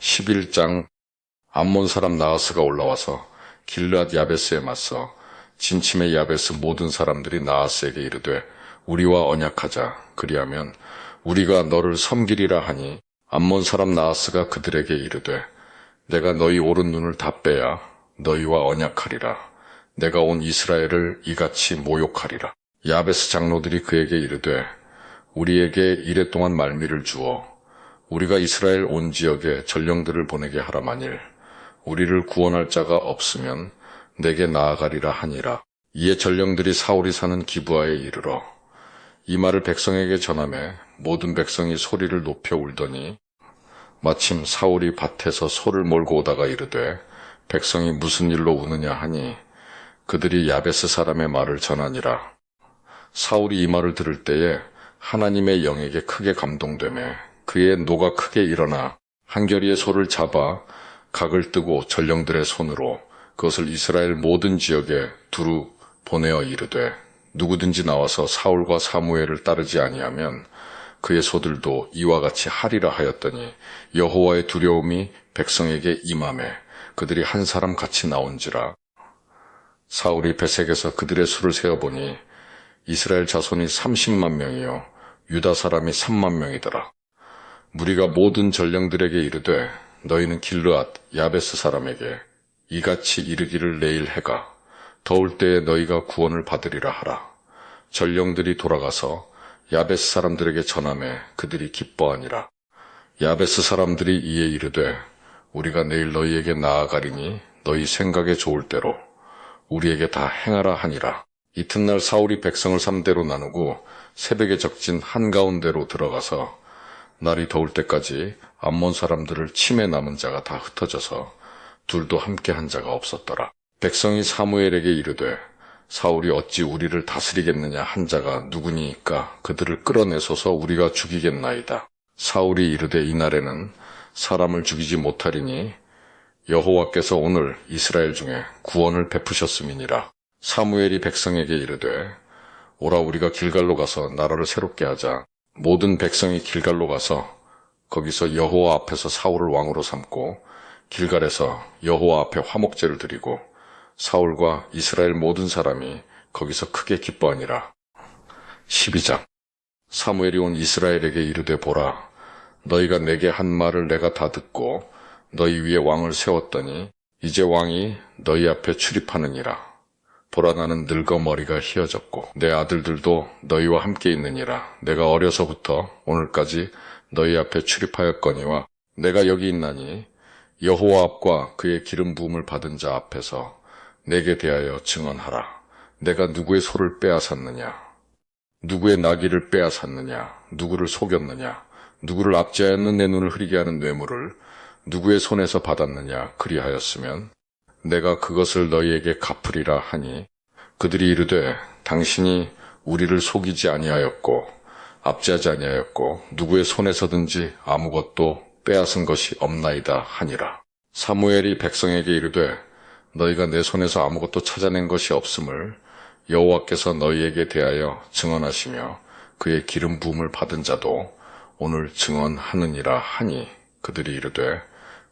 11장. 암몬 사람 나하스가 올라와서 길르앗 야베스에 맞서 진침의 야베스 모든 사람들이 나하스에게 이르되 우리와 언약하자. 그리하면 우리가 너를 섬기리라 하니 암몬 사람 나하스가 그들에게 이르되 내가 너희 오른 눈을 다 빼야 너희와 언약하리라. 내가 온 이스라엘을 이같이 모욕하리라. 야베스 장로들이 그에게 이르되 우리에게 이랫동안 말미를 주어 우리가 이스라엘 온 지역에 전령들을 보내게 하라. 만일 우리를 구원할 자가 없으면 내게 나아가리라 하니라. 이에 전령들이 사울이 사는 기브아에 이르러 이 말을 백성에게 전하매 모든 백성이 소리를 높여 울더니 마침 사울이 밭에서 소를 몰고 오다가 이르되 백성이 무슨 일로 우느냐 하니 그들이 야베스 사람의 말을 전하니라. 사울이 이 말을 들을 때에 하나님의 영에게 크게 감동되매 그의 노가 크게 일어나 한 겨리의 소를 잡아 각을 뜨고 전령들의 손으로 그것을 이스라엘 모든 지역에 두루 보내어 이르되 누구든지 나와서 사울과 사무엘을 따르지 아니하면 그의 소들도 이와 같이 하리라 하였더니 여호와의 두려움이 백성에게 임하매 그들이 한 사람 같이 나온지라. 사울이 베색에서 그들의 수를 세어보니 이스라엘 자손이 30만 명이요 유다 사람이 3만 명이더라. 무리가 모든 전령들에게 이르되 너희는 길르앗 야베스 사람에게 이같이 이르기를 내일 해가 더울 때에 너희가 구원을 받으리라 하라. 전령들이 돌아가서 야베스 사람들에게 전하매 그들이 기뻐하니라. 야베스 사람들이 이에 이르되 우리가 내일 너희에게 나아가리니 너희 생각에 좋을 대로 우리에게 다 행하라 하니라. 이튿날 사울이 백성을 3대로 나누고 새벽에 적진 한가운데로 들어가서 날이 더울 때까지 암몬 사람들을 침에 남은 자가 다 흩어져서 둘도 함께 한 자가 없었더라. 백성이 사무엘에게 이르되 사울이 어찌 우리를 다스리겠느냐 한 자가 누구니까 그들을 끌어내소서 우리가 죽이겠나이다. 사울이 이르되 이날에는 사람을 죽이지 못하리니 여호와께서 오늘 이스라엘 중에 구원을 베푸셨음이니라. 사무엘이 백성에게 이르되 오라 우리가 길갈로 가서 나라를 새롭게 하자. 모든 백성이 길갈로 가서 거기서 여호와 앞에서 사울을 왕으로 삼고 길갈에서 여호와 앞에 화목제를 드리고 사울과 이스라엘 모든 사람이 거기서 크게 기뻐하니라. 12장. 사무엘이 온 이스라엘에게 이르되 보라 너희가 내게 한 말을 내가 다 듣고 너희 위에 왕을 세웠더니 이제 왕이 너희 앞에 출입하느니라. 보라 나는 늙어 머리가 희어졌고 내 아들들도 너희와 함께 있느니라. 내가 어려서부터 오늘까지 너희 앞에 출입하였거니와 내가 여기 있나니 여호와 앞과 그의 기름 부음을 받은 자 앞에서 내게 대하여 증언하라. 내가 누구의 소를 빼앗았느냐? 누구의 나귀를 빼앗았느냐? 누구를 속였느냐? 누구를 압제하였는 내 눈을 흐리게 하는 뇌물을 누구의 손에서 받았느냐? 그리하였으면 내가 그것을 너희에게 갚으리라 하니 그들이 이르되 당신이 우리를 속이지 아니하였고 압제하지 아니하였고 누구의 손에서든지 아무것도 빼앗은 것이 없나이다 하니라. 사무엘이 백성에게 이르되 너희가 내 손에서 아무것도 찾아낸 것이 없음을 여호와께서 너희에게 대하여 증언하시며 그의 기름 부음을 받은 자도 오늘 증언하느니라 하니 그들이 이르되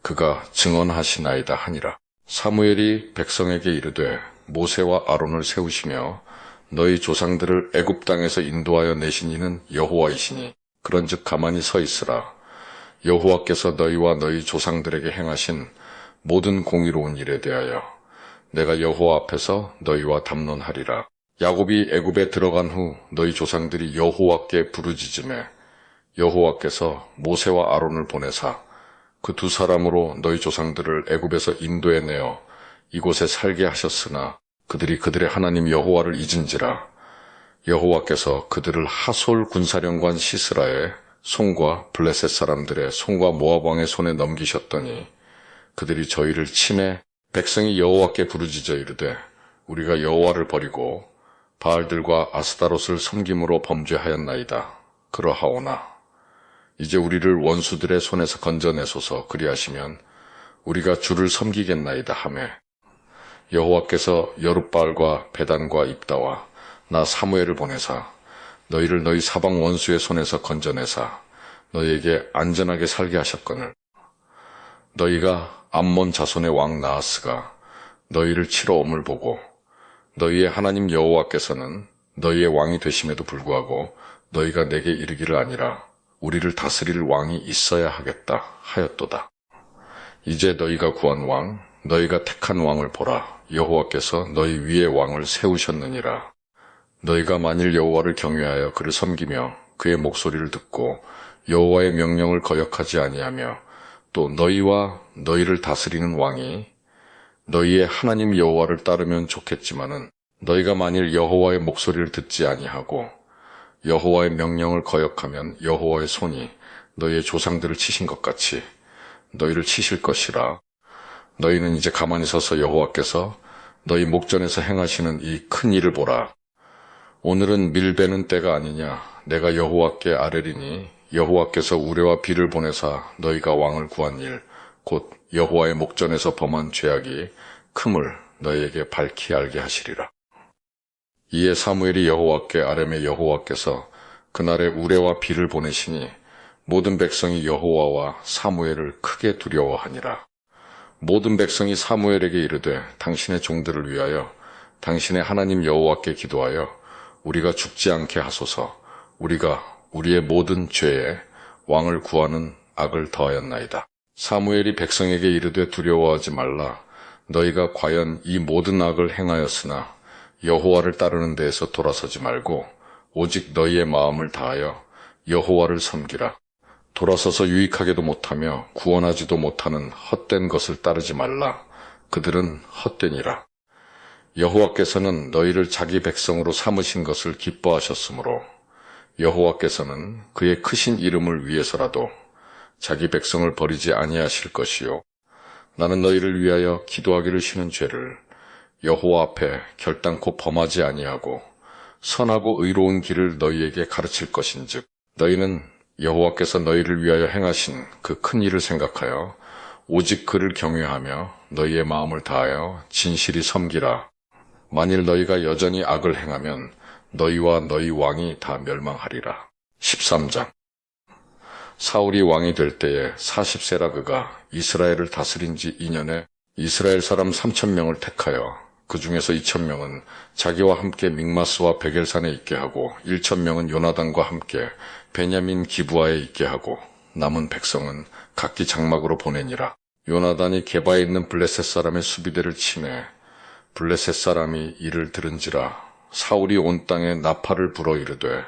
그가 증언하시나이다 하니라. 사무엘이 백성에게 이르되 모세와 아론을 세우시며 너희 조상들을 애굽 땅에서 인도하여 내신 이는 여호와이시니 그런즉 가만히 서 있으라. 여호와께서 너희와 너희 조상들에게 행하신 모든 공의로운 일에 대하여 내가 여호와 앞에서 너희와 담론하리라. 야곱이 애굽에 들어간 후 너희 조상들이 여호와께 부르짖음에 여호와께서 모세와 아론을 보내사 그 두 사람으로 너희 조상들을 애굽에서 인도해내어 이곳에 살게 하셨으나 그들이 그들의 하나님 여호와를 잊은지라. 여호와께서 그들을 하솔 군사령관 시스라의 손과 블레셋 사람들의 손과 모압 왕의 손에 넘기셨더니 그들이 저희를 치매 백성이 여호와께 부르짖어 이르되 우리가 여호와를 버리고 바알들과 아스타롯을 섬김으로 범죄하였나이다. 그러하오나 이제 우리를 원수들의 손에서 건져내소서. 그리하시면 우리가 주를 섬기겠나이다 하매 여호와께서 여룻바알과 베단과 입다와 나 사무엘을 보내사 너희를 너희 사방 원수의 손에서 건져내사 너희에게 안전하게 살게 하셨거늘 너희가 암몬 자손의 왕 나하스가 너희를 치러 옴을 보고 너희의 하나님 여호와께서는 너희의 왕이 되심에도 불구하고 너희가 내게 이르기를 아니라 우리를 다스릴 왕이 있어야 하겠다 하였도다. 이제 너희가 구한 왕, 너희가 택한 왕을 보라. 여호와께서 너희 위에 왕을 세우셨느니라. 너희가 만일 여호와를 경외하여 그를 섬기며 그의 목소리를 듣고 여호와의 명령을 거역하지 아니하며 또 너희와 너희를 다스리는 왕이 너희의 하나님 여호와를 따르면 좋겠지만은 너희가 만일 여호와의 목소리를 듣지 아니하고 여호와의 명령을 거역하면 여호와의 손이 너희의 조상들을 치신 것 같이 너희를 치실 것이라. 너희는 이제 가만히 서서 여호와께서 너희 목전에서 행하시는 이 큰 일을 보라. 오늘은 밀베는 때가 아니냐. 내가 여호와께 아뢰리니 여호와께서 우레와 비를 보내사 너희가 왕을 구한 일, 곧 여호와의 목전에서 범한 죄악이 큼을 너희에게 밝히 알게 하시리라. 이에 사무엘이 여호와께 아뢰매 여호와께서 그날에 우레와 비를 보내시니 모든 백성이 여호와와 사무엘을 크게 두려워하니라. 모든 백성이 사무엘에게 이르되 당신의 종들을 위하여 당신의 하나님 여호와께 기도하여 우리가 죽지 않게 하소서. 우리가 우리의 모든 죄에 왕을 구하는 악을 더하였나이다. 사무엘이 백성에게 이르되 두려워하지 말라. 너희가 과연 이 모든 악을 행하였으나 여호와를 따르는 데에서 돌아서지 말고 오직 너희의 마음을 다하여 여호와를 섬기라. 돌아서서 유익하게도 못하며 구원하지도 못하는 헛된 것을 따르지 말라. 그들은 헛되니라. 여호와께서는 너희를 자기 백성으로 삼으신 것을 기뻐하셨으므로 여호와께서는 그의 크신 이름을 위해서라도 자기 백성을 버리지 아니하실 것이요. 나는 너희를 위하여 기도하기를 쉬는 죄를 여호와 앞에 결단코 범하지 아니하고 선하고 의로운 길을 너희에게 가르칠 것인즉 너희는 여호와께서 너희를 위하여 행하신 그 큰 일을 생각하여 오직 그를 경외하며 너희의 마음을 다하여 진실이 섬기라. 만일 너희가 여전히 악을 행하면 너희와 너희 왕이 다 멸망하리라. 13장. 사울이 왕이 될 때에 40세라 그가 이스라엘을 다스린 지 2년에 이스라엘 사람 3,000명을 택하여 그 중에서 2,000명은 자기와 함께 믹마스와 베겔산에 있게 하고 1,000명은 요나단과 함께 베냐민 기브아에 있게 하고 남은 백성은 각기 장막으로 보내니라. 요나단이 게바에 있는 블레셋 사람의 수비대를 치매 블레셋 사람이 이를 들은지라. 사울이 온 땅에 나팔을 불어 이르되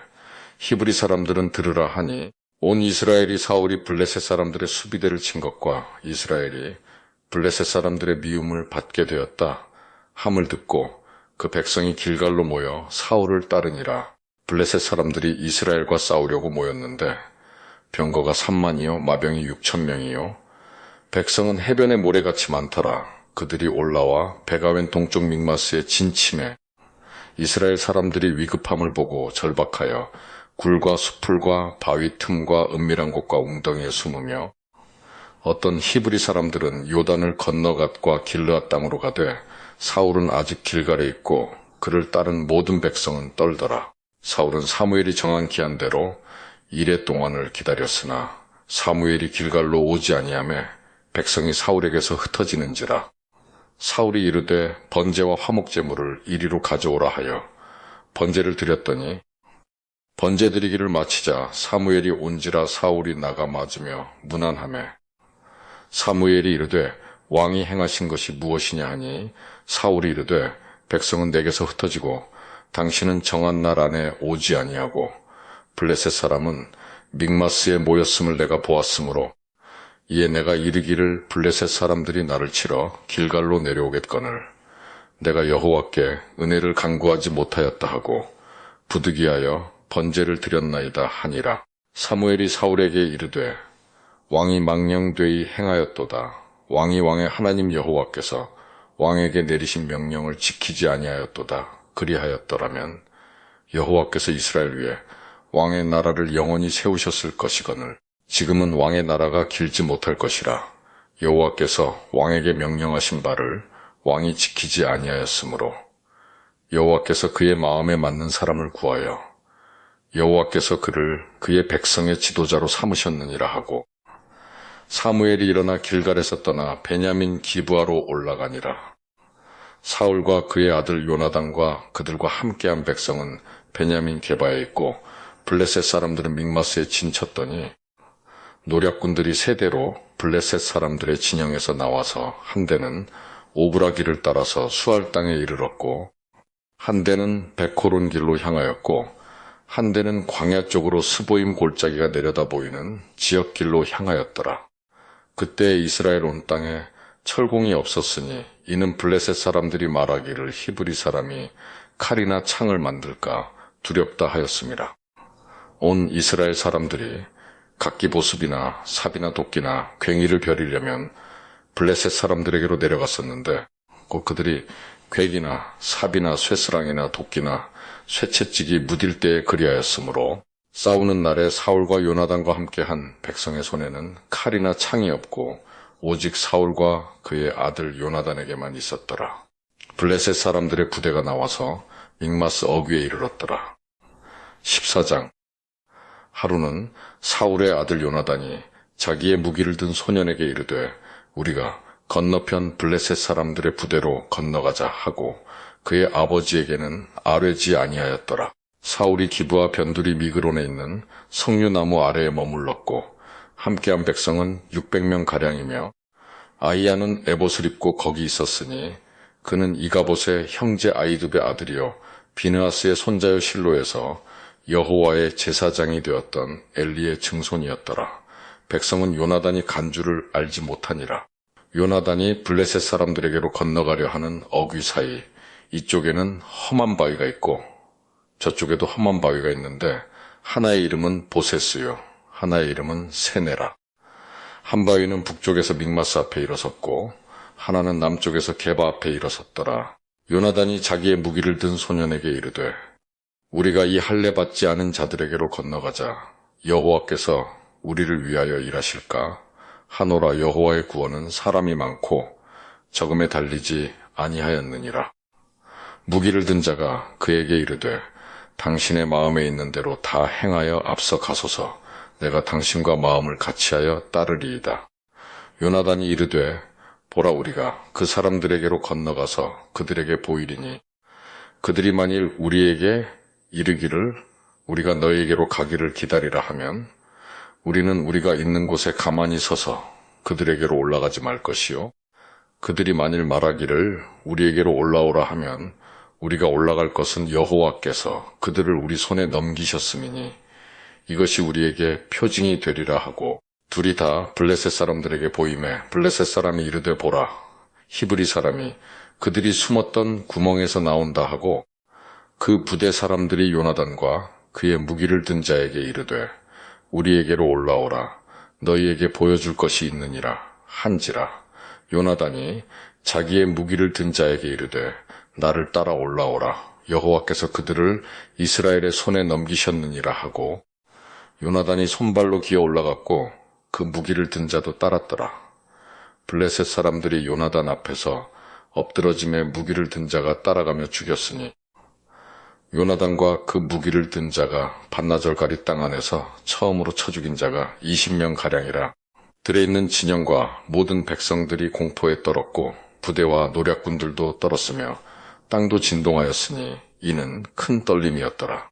히브리 사람들은 들으라 하니 온 이스라엘이 사울이 블레셋 사람들의 수비대를 친 것과 이스라엘이 블레셋 사람들의 미움을 받게 되었다 함을 듣고 그 백성이 길갈로 모여 사울을 따르니라. 블레셋 사람들이 이스라엘과 싸우려고 모였는데 병거가 3만이요 마병이 6,000명이요 백성은 해변의 모래같이 많더라. 그들이 올라와 베가웬 동쪽 믹마스의 진침에 이스라엘 사람들이 위급함을 보고 절박하여 굴과 수풀과 바위 틈과 은밀한 곳과 웅덩이에 숨으며 어떤 히브리 사람들은 요단을 건너갓과 길르앗 땅으로 가되 사울은 아직 길갈에 있고 그를 따른 모든 백성은 떨더라. 사울은 사무엘이 정한 기한대로 이레 동안을 기다렸으나 사무엘이 길갈로 오지 아니하매 백성이 사울에게서 흩어지는지라. 사울이 이르되 번제와 화목제물을 이리로 가져오라 하여 번제를 드렸더니 번제 드리기를 마치자 사무엘이 온지라 사울이 나가 맞으며 문안하매 사무엘이 이르되 왕이 행하신 것이 무엇이냐 하니 사울이 이르되 백성은 내게서 흩어지고 당신은 정한 날 안에 오지 아니하고 블레셋 사람은 믹마스에 모였음을 내가 보았으므로 이에 내가 이르기를 블레셋 사람들이 나를 치러 길갈로 내려오겠거늘 내가 여호와께 은혜를 간구하지 못하였다 하고 부득이하여 번제를 드렸나이다 하니라. 사무엘이 사울에게 이르되 왕이 망령되이 행하였도다. 왕이 왕의 하나님 여호와께서 왕에게 내리신 명령을 지키지 아니하였도다. 그리하였더라면 여호와께서 이스라엘 위에 왕의 나라를 영원히 세우셨을 것이거늘 지금은 왕의 나라가 길지 못할 것이라. 여호와께서 왕에게 명령하신 바를 왕이 지키지 아니하였으므로 여호와께서 그의 마음에 맞는 사람을 구하여 여호와께서 그를 그의 백성의 지도자로 삼으셨느니라 하고 사무엘이 일어나 길갈에서 떠나 베냐민 기브아로 올라가니라. 사울과 그의 아들 요나단과 그들과 함께한 백성은 베냐민 게바에 있고 블레셋 사람들은 믹마스에 진쳤더니 노략군들이 세대로 블레셋 사람들의 진영에서 나와서 한 대는 오브라길을 따라서 수알 땅에 이르렀고 한 대는 베코론 길로 향하였고 한 대는 광야 쪽으로 스보임 골짜기가 내려다 보이는 지역길로 향하였더라. 그때 이스라엘 온 땅에 철공이 없었으니 이는 블레셋 사람들이 말하기를 히브리 사람이 칼이나 창을 만들까 두렵다 하였습니다. 온 이스라엘 사람들이 각기 보습이나 삽이나 도끼나 괭이를 벼리려면 블레셋 사람들에게로 내려갔었는데 곧 그들이 괭이나 삽이나 쇠스랑이나 도끼나 쇠채찍이 무딜 때에 그리하였으므로 싸우는 날에 사울과 요나단과 함께한 백성의 손에는 칼이나 창이 없고 오직 사울과 그의 아들 요나단에게만 있었더라. 블레셋 사람들의 부대가 나와서 믹마스 어귀에 이르렀더라. 14장. 하루는 사울의 아들 요나단이 자기의 무기를 든 소년에게 이르되 우리가 건너편 블레셋 사람들의 부대로 건너가자 하고 그의 아버지에게는 아뢰지 아니하였더라. 사울이 기브아 변두리 미그론에 있는 석류나무 아래에 머물렀고 함께한 백성은 600명가량이며 아이야는 에봇을 입고 거기 있었으니 그는 이가봇의 형제 아이두베 아들이요 비느하스의 손자요 실로에서 여호와의 제사장이 되었던 엘리의 증손이었더라. 백성은 요나단이 간 줄을 알지 못하니라. 요나단이 블레셋 사람들에게로 건너가려 하는 어귀 사이 이쪽에는 험한 바위가 있고 저쪽에도 험한 바위가 있는데 하나의 이름은 보세스요 하나의 이름은 세네라. 한 바위는 북쪽에서 믹마스 앞에 일어섰고 하나는 남쪽에서 게바 앞에 일어섰더라. 요나단이 자기의 무기를 든 소년에게 이르되 우리가 이 할례 받지 않은 자들에게로 건너가자. 여호와께서 우리를 위하여 일하실까? 하노라. 여호와의 구원은 사람이 많고 적음에 달리지 아니하였느니라. 무기를 든 자가 그에게 이르되 당신의 마음에 있는 대로 다 행하여 앞서 가소서. 내가 당신과 마음을 같이하여 따르리이다. 요나단이 이르되 보라 우리가 그 사람들에게로 건너가서 그들에게 보이리니 그들이 만일 우리에게 이르기를 우리가 너희에게로 가기를 기다리라 하면 우리는 우리가 있는 곳에 가만히 서서 그들에게로 올라가지 말 것이요 그들이 만일 말하기를 우리에게로 올라오라 하면 우리가 올라갈 것은 여호와께서 그들을 우리 손에 넘기셨음이니 이것이 우리에게 표징이 되리라 하고 둘이 다 블레셋 사람들에게 보이매 블레셋 사람이 이르되 보라 히브리 사람이 그들이 숨었던 구멍에서 나온다 하고 그 부대 사람들이 요나단과 그의 무기를 든 자에게 이르되 우리에게로 올라오라 너희에게 보여줄 것이 있느니라 한지라. 요나단이 자기의 무기를 든 자에게 이르되 나를 따라 올라오라 여호와께서 그들을 이스라엘의 손에 넘기셨느니라 하고 요나단이 손발로 기어 올라갔고 그 무기를 든 자도 따랐더라. 블레셋 사람들이 요나단 앞에서 엎드러짐에 무기를 든 자가 따라가며 죽였으니 요나단과 그 무기를 든 자가 반나절가리 땅 안에서 처음으로 쳐 죽인 자가 20명가량이라. 들에 있는 진영과 모든 백성들이 공포에 떨었고 부대와 노략군들도 떨었으며 땅도 진동하였으니 이는 큰 떨림이었더라.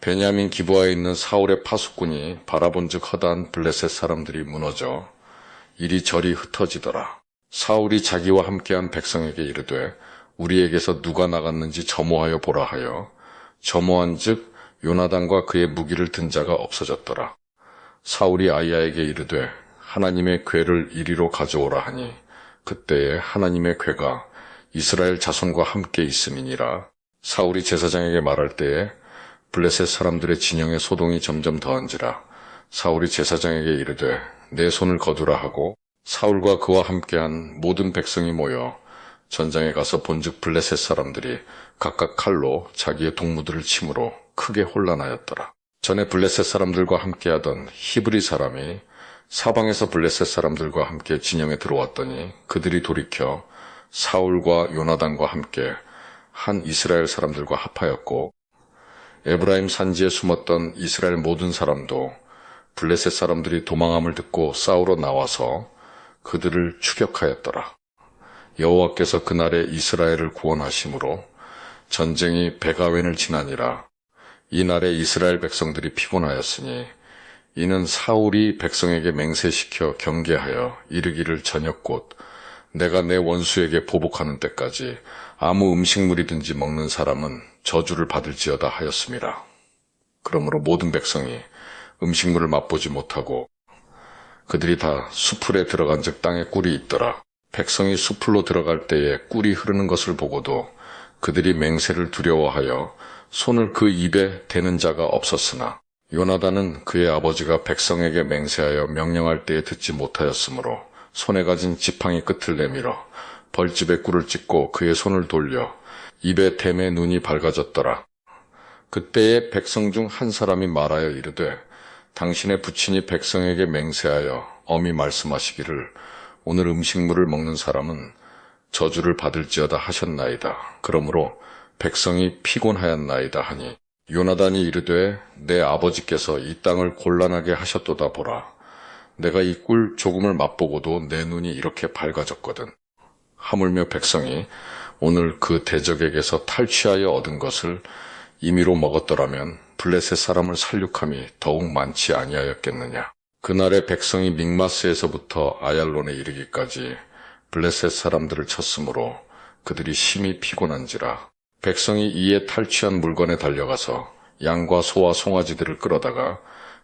베냐민 기브아에 있는 사울의 파수꾼이 바라본즉 허다한 블레셋 사람들이 무너져 이리저리 흩어지더라. 사울이 자기와 함께한 백성에게 이르되 우리에게서 누가 나갔는지 점호하여 보라 하여 점호한즉 요나단과 그의 무기를 든 자가 없어졌더라. 사울이 아이야에게 이르되 하나님의 궤를 이리로 가져오라 하니 그때에 하나님의 궤가 이스라엘 자손과 함께 있음이니라. 사울이 제사장에게 말할 때에 블레셋 사람들의 진영의 소동이 점점 더한지라. 사울이 제사장에게 이르되 내 손을 거두라 하고 사울과 그와 함께한 모든 백성이 모여 전장에 가서 본즉 블레셋 사람들이 각각 칼로 자기의 동무들을 치므로 크게 혼란하였더라. 전에 블레셋 사람들과 함께하던 히브리 사람이 사방에서 블레셋 사람들과 함께 진영에 들어왔더니 그들이 돌이켜 사울과 요나단과 함께 한 이스라엘 사람들과 합하였고 에브라임 산지에 숨었던 이스라엘 모든 사람도 블레셋 사람들이 도망함을 듣고 싸우러 나와서 그들을 추격하였더라. 여호와께서 그날에 이스라엘을 구원하심으로 전쟁이 베가웬을 지나니라. 이날에 이스라엘 백성들이 피곤하였으니 이는 사울이 백성에게 맹세시켜 경계하여 이르기를 저녁 곧 내가 내 원수에게 보복하는 때까지 아무 음식물이든지 먹는 사람은 저주를 받을지어다 하였음이라. 그러므로 모든 백성이 음식물을 맛보지 못하고 그들이 다 수풀에 들어간 즉 땅에 꿀이 있더라. 백성이 수풀로 들어갈 때에 꿀이 흐르는 것을 보고도 그들이 맹세를 두려워하여 손을 그 입에 대는 자가 없었으나 요나단은 그의 아버지가 백성에게 맹세하여 명령할 때에 듣지 못하였으므로 손에 가진 지팡이 끝을 내밀어 벌집에 꿀을 찍고 그의 손을 돌려 입에 댐에 눈이 밝아졌더라. 그때에 백성 중 한 사람이 말하여 이르되 당신의 부친이 백성에게 맹세하여 엄히 말씀하시기를 오늘 음식물을 먹는 사람은 저주를 받을지어다 하셨나이다. 그러므로 백성이 피곤하였나이다 하니 요나단이 이르되 내 아버지께서 이 땅을 곤란하게 하셨도다 보라. 내가 이 꿀 조금을 맛보고도 내 눈이 이렇게 밝아졌거든. 하물며 백성이 오늘 그 대적에게서 탈취하여 얻은 것을 임의로 먹었더라면 블레셋 사람을 살육함이 더욱 많지 아니하였겠느냐. 그날에 백성이 믹마스에서부터 아얄론에 이르기까지 블레셋 사람들을 쳤으므로 그들이 심히 피곤한지라. 백성이 이에 탈취한 물건에 달려가서 양과 소와 송아지들을 끌어다가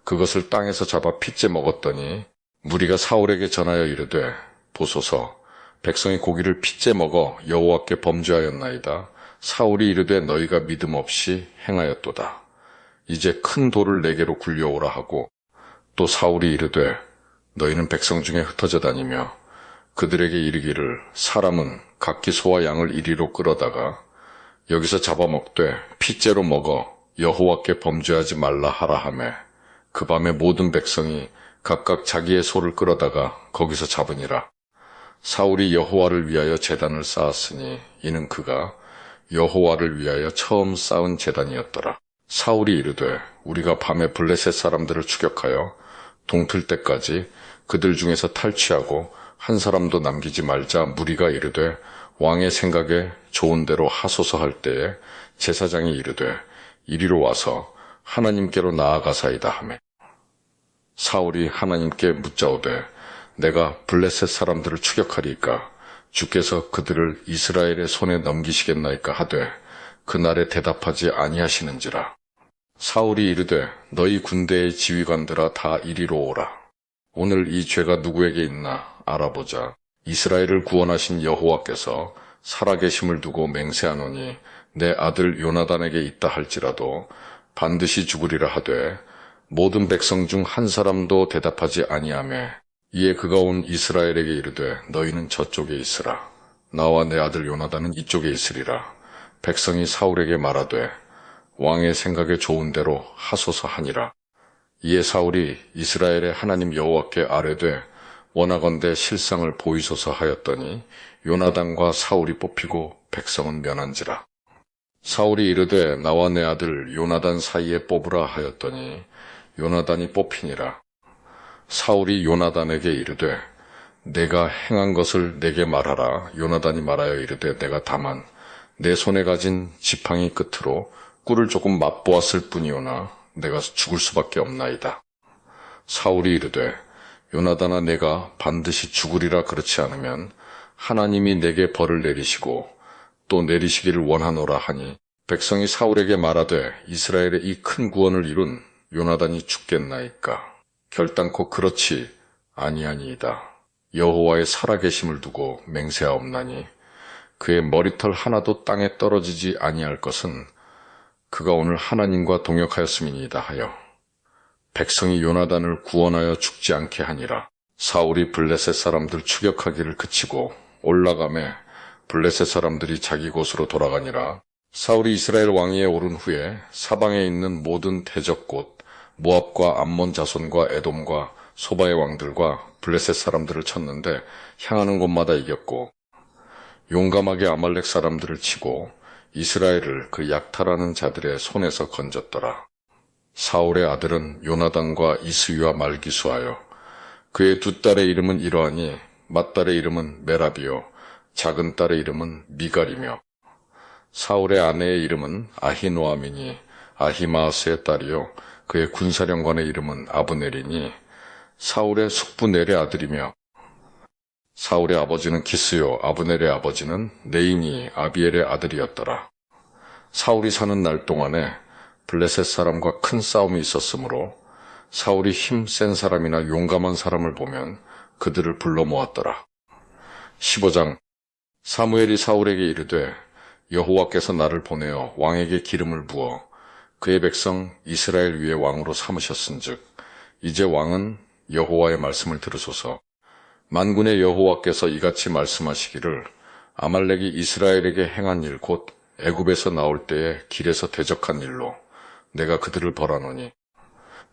그것을 땅에서 잡아 핏째 먹었더니 무리가 사울에게 전하여 이르되 보소서 백성이 고기를 핏째 먹어 여호와께 범죄하였나이다. 사울이 이르되 너희가 믿음 없이 행하였도다. 이제 큰 돌을 내게로 굴려오라 하고 또 사울이 이르되 너희는 백성 중에 흩어져 다니며 그들에게 이르기를 사람은 각기 소와 양을 이리로 끌어다가 여기서 잡아먹되 핏째로 먹어 여호와께 범죄하지 말라 하라 하매 그 밤에 모든 백성이 각각 자기의 소를 끌어다가 거기서 잡으니라. 사울이 여호와를 위하여 제단을 쌓았으니 이는 그가 여호와를 위하여 처음 쌓은 제단이었더라. 사울이 이르되 우리가 밤에 블레셋 사람들을 추격하여 동틀 때까지 그들 중에서 탈취하고 한 사람도 남기지 말자. 무리가 이르되 왕의 생각에 좋은 대로 하소서 할 때에 제사장이 이르되 이리로 와서 하나님께로 나아가사이다 하매 사울이 하나님께 묻자오되 내가 블레셋 사람들을 추격하리이까 주께서 그들을 이스라엘의 손에 넘기시겠나이까 하되 그날에 대답하지 아니하시는지라. 사울이 이르되 너희 군대의 지휘관들아 다 이리로 오라. 오늘 이 죄가 누구에게 있나 알아보자. 이스라엘을 구원하신 여호와께서 살아계심을 두고 맹세하노니 내 아들 요나단에게 있다 할지라도 반드시 죽으리라 하되 모든 백성 중 한 사람도 대답하지 아니하매 이에 그가 온 이스라엘에게 이르되 너희는 저쪽에 있으라. 나와 내 아들 요나단은 이쪽에 있으리라. 백성이 사울에게 말하되 왕의 생각에 좋은 대로 하소서 하니라. 이에 사울이 이스라엘의 하나님 여호와께 아뢰되 원하건대 실상을 보이소서 하였더니 요나단과 사울이 뽑히고 백성은 면한지라. 사울이 이르되 나와 내 아들 요나단 사이에 뽑으라 하였더니 요나단이 뽑히니라. 사울이 요나단에게 이르되 내가 행한 것을 내게 말하라. 요나단이 말하여 이르되 내가 다만 내 손에 가진 지팡이 끝으로 꿀을 조금 맛보았을 뿐이오나 내가 죽을 수밖에 없나이다. 사울이 이르되 요나단아 내가 반드시 죽으리라 그렇지 않으면 하나님이 내게 벌을 내리시고 또 내리시기를 원하노라 하니 백성이 사울에게 말하되 이스라엘의 이 큰 구원을 이룬 요나단이 죽겠나이까. 결단코 그렇지 아니하니이다. 여호와의 살아계심을 두고 맹세하옵나니 그의 머리털 하나도 땅에 떨어지지 아니할 것은 그가 오늘 하나님과 동역하였음이니이다 하여 백성이 요나단을 구원하여 죽지 않게 하니라. 사울이 블레셋 사람들 추격하기를 그치고 올라가매 블레셋 사람들이 자기 곳으로 돌아가니라. 사울이 이스라엘 왕위에 오른 후에 사방에 있는 모든 대적 곳 모압과 암몬 자손과 에돔과 소바의 왕들과 블레셋 사람들을 쳤는데 향하는 곳마다 이겼고 용감하게 아말렉 사람들을 치고 이스라엘을 그 약탈하는 자들의 손에서 건졌더라. 사울의 아들은 요나단과 이스위와 말기수하여 그의 두 딸의 이름은 이러하니 맏딸의 이름은 메라비요 작은 딸의 이름은 미갈이며 사울의 아내의 이름은 아히노아미니 아히마아스의 딸이요 그의 군사령관의 이름은 아브넬이니 사울의 숙부 넬의 아들이며 사울의 아버지는 기스요 아브넬의 아버지는 네인이 아비엘의 아들이었더라. 사울이 사는 날 동안에 블레셋 사람과 큰 싸움이 있었으므로 사울이 힘 센 사람이나 용감한 사람을 보면 그들을 불러 모았더라. 15장 사무엘이 사울에게 이르되 여호와께서 나를 보내어 왕에게 기름을 부어 그의 백성 이스라엘 위에 왕으로 삼으셨은즉 이제 왕은 여호와의 말씀을 들으소서. 만군의 여호와께서 이같이 말씀하시기를 아말렉이 이스라엘에게 행한 일 곧 애굽에서 나올 때에 길에서 대적한 일로 내가 그들을 벌하노니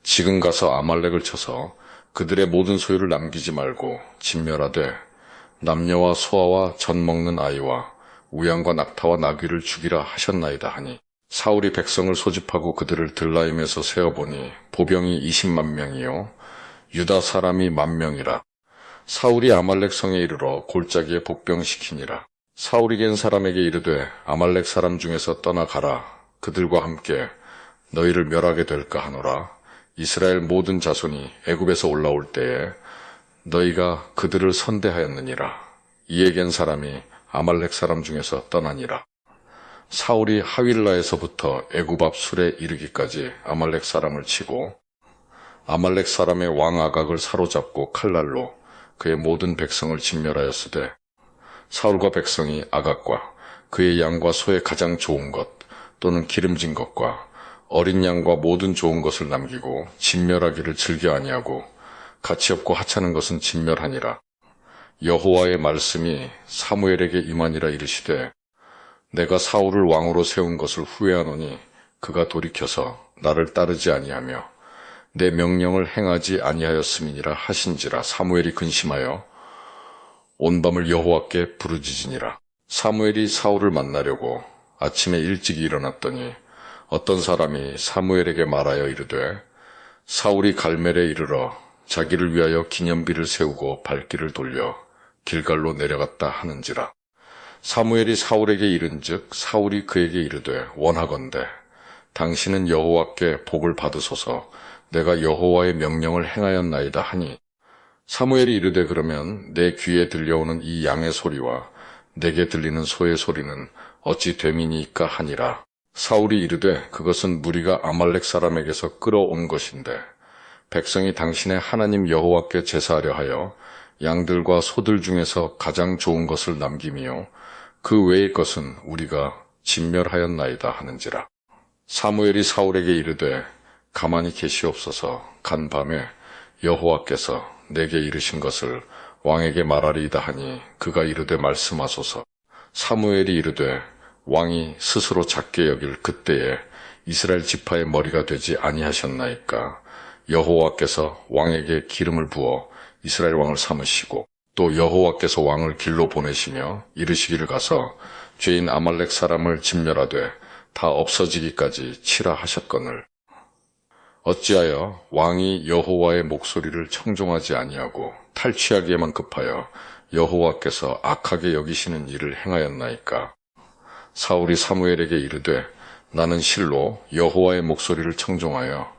지금 가서 아말렉을 쳐서 그들의 모든 소유를 남기지 말고 진멸하되 남녀와 소아와 젖 먹는 아이와 우양과 낙타와 나귀를 죽이라 하셨나이다 하니 사울이 백성을 소집하고 그들을 들라임에서 세어보니 보병이 20만 명이요 유다 사람이 10,000명이라. 사울이 아말렉 성에 이르러 골짜기에 복병시키니라. 사울이 겐 사람에게 이르되 아말렉 사람 중에서 떠나가라. 그들과 함께 너희를 멸하게 될까 하노라. 이스라엘 모든 자손이 애굽에서 올라올 때에 너희가 그들을 선대하였느니라. 이에 겐 사람이 아말렉 사람 중에서 떠나니라. 사울이 하윌라에서부터 애굽 앞 술에 이르기까지 아말렉 사람을 치고 아말렉 사람의 왕 아각을 사로잡고 칼날로 그의 모든 백성을 진멸하였으되 사울과 백성이 아각과 그의 양과 소의 가장 좋은 것 또는 기름진 것과 어린 양과 모든 좋은 것을 남기고 진멸하기를 즐겨 아니하고 가치 없고 하찮은 것은 진멸하니라. 여호와의 말씀이 사무엘에게 임하니라 이르시되 내가 사울을 왕으로 세운 것을 후회하노니 그가 돌이켜서 나를 따르지 아니하며 내 명령을 행하지 아니하였음이니라 하신지라. 사무엘이 근심하여 온 밤을 여호와께 부르짖으니라. 사무엘이 사울을 만나려고 아침에 일찍 일어났더니 어떤 사람이 사무엘에게 말하여 이르되 사울이 갈멜에 이르러 자기를 위하여 기념비를 세우고 발길을 돌려 길갈로 내려갔다 하는지라. 사무엘이 사울에게 이른즉 사울이 그에게 이르되 원하건대 당신은 여호와께 복을 받으소서. 내가 여호와의 명령을 행하였나이다 하니 사무엘이 이르되 그러면 내 귀에 들려오는 이 양의 소리와 내게 들리는 소의 소리는 어찌 됨이니까 하니라. 사울이 이르되 그것은 무리가 아말렉 사람에게서 끌어온 것인데 백성이 당신의 하나님 여호와께 제사하려 하여 양들과 소들 중에서 가장 좋은 것을 남김이요 그 외의 것은 우리가 진멸하였나이다 하는지라. 사무엘이 사울에게 이르되 가만히 계시옵소서. 간밤에 여호와께서 내게 이르신 것을 왕에게 말하리이다 하니 그가 이르되 말씀하소서. 사무엘이 이르되 왕이 스스로 작게 여길 그때에 이스라엘 지파의 머리가 되지 아니하셨나이까. 여호와께서 왕에게 기름을 부어 이스라엘 왕을 삼으시고 또 여호와께서 왕을 길로 보내시며 이르시기를 가서 죄인 아말렉 사람을 진멸하되 다 없어지기까지 치라 하셨거늘 어찌하여 왕이 여호와의 목소리를 청종하지 아니하고 탈취하기에만 급하여 여호와께서 악하게 여기시는 일을 행하였나이까. 사울이 사무엘에게 이르되 나는 실로 여호와의 목소리를 청종하여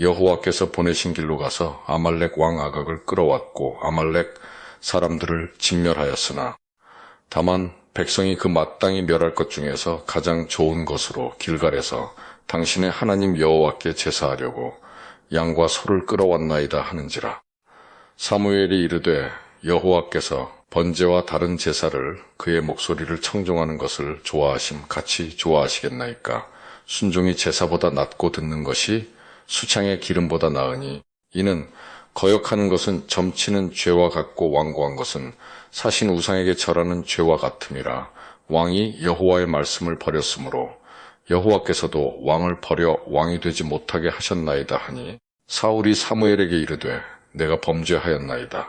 여호와께서 보내신 길로 가서 아말렉 왕 아각을 끌어왔고 아말렉 사람들을 진멸하였으나 다만 백성이 그 마땅히 멸할 것 중에서 가장 좋은 것으로 길갈에서 당신의 하나님 여호와께 제사하려고 양과 소를 끌어왔나이다 하는지라. 사무엘이 이르되 여호와께서 번제와 다른 제사를 그의 목소리를 청종하는 것을 좋아하심 같이 좋아하시겠나이까. 순종이 제사보다 낫고 듣는 것이 수창의 기름보다 나으니 이는 거역하는 것은 점치는 죄와 같고 완고한 것은 사신 우상에게 절하는 죄와 같음이라. 왕이 여호와의 말씀을 버렸으므로 여호와께서도 왕을 버려 왕이 되지 못하게 하셨나이다 하니 사울이 사무엘에게 이르되 내가 범죄하였나이다.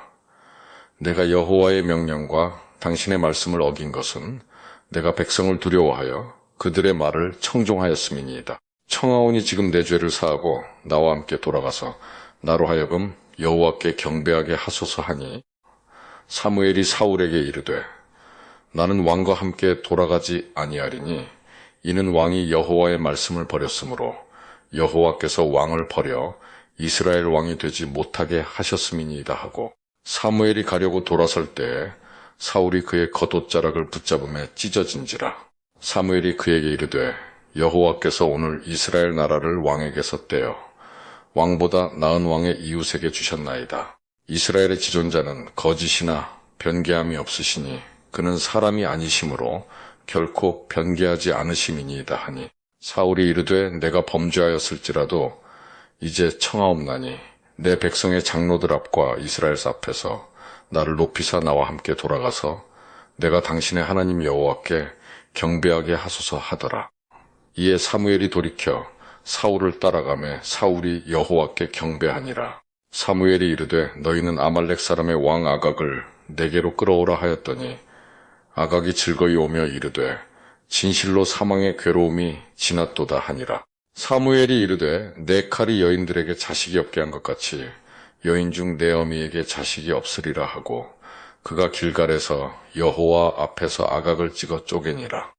내가 여호와의 명령과 당신의 말씀을 어긴 것은 내가 백성을 두려워하여 그들의 말을 청종하였음이니이다. 청하오니 지금 내 죄를 사하고 나와 함께 돌아가서 나로 하여금 여호와께 경배하게 하소서 하니 사무엘이 사울에게 이르되 나는 왕과 함께 돌아가지 아니하리니 이는 왕이 여호와의 말씀을 버렸으므로 여호와께서 왕을 버려 이스라엘 왕이 되지 못하게 하셨음이니이다 하고 사무엘이 가려고 돌아설 때에 사울이 그의 겉옷자락을 붙잡음에 찢어진지라. 사무엘이 그에게 이르되 여호와께서 오늘 이스라엘 나라를 왕에게서 떼어 왕보다 나은 왕의 이웃에게 주셨나이다. 이스라엘의 지존자는 거짓이나 변개함이 없으시니 그는 사람이 아니심으로 결코 변개하지 않으심이니이다 하니 사울이 이르되 내가 범죄하였을지라도 이제 청하옵나니 내 백성의 장로들 앞과 이스라엘 앞에서 나를 높이사 나와 함께 돌아가서 내가 당신의 하나님 여호와께 경배하게 하소서 하더라. 이에 사무엘이 돌이켜 사울을 따라가매 사울이 여호와께 경배하니라. 사무엘이 이르되 너희는 아말렉 사람의 왕 아각을 내게로 끌어오라 하였더니 아각이 즐거이 오며 이르되 진실로 사망의 괴로움이 지났도다 하니라. 사무엘이 이르되 내 칼이 여인들에게 자식이 없게 한 것 같이 여인 중 내 어미에게 자식이 없으리라 하고 그가 길갈에서 여호와 앞에서 아각을 찍어 쪼개니라.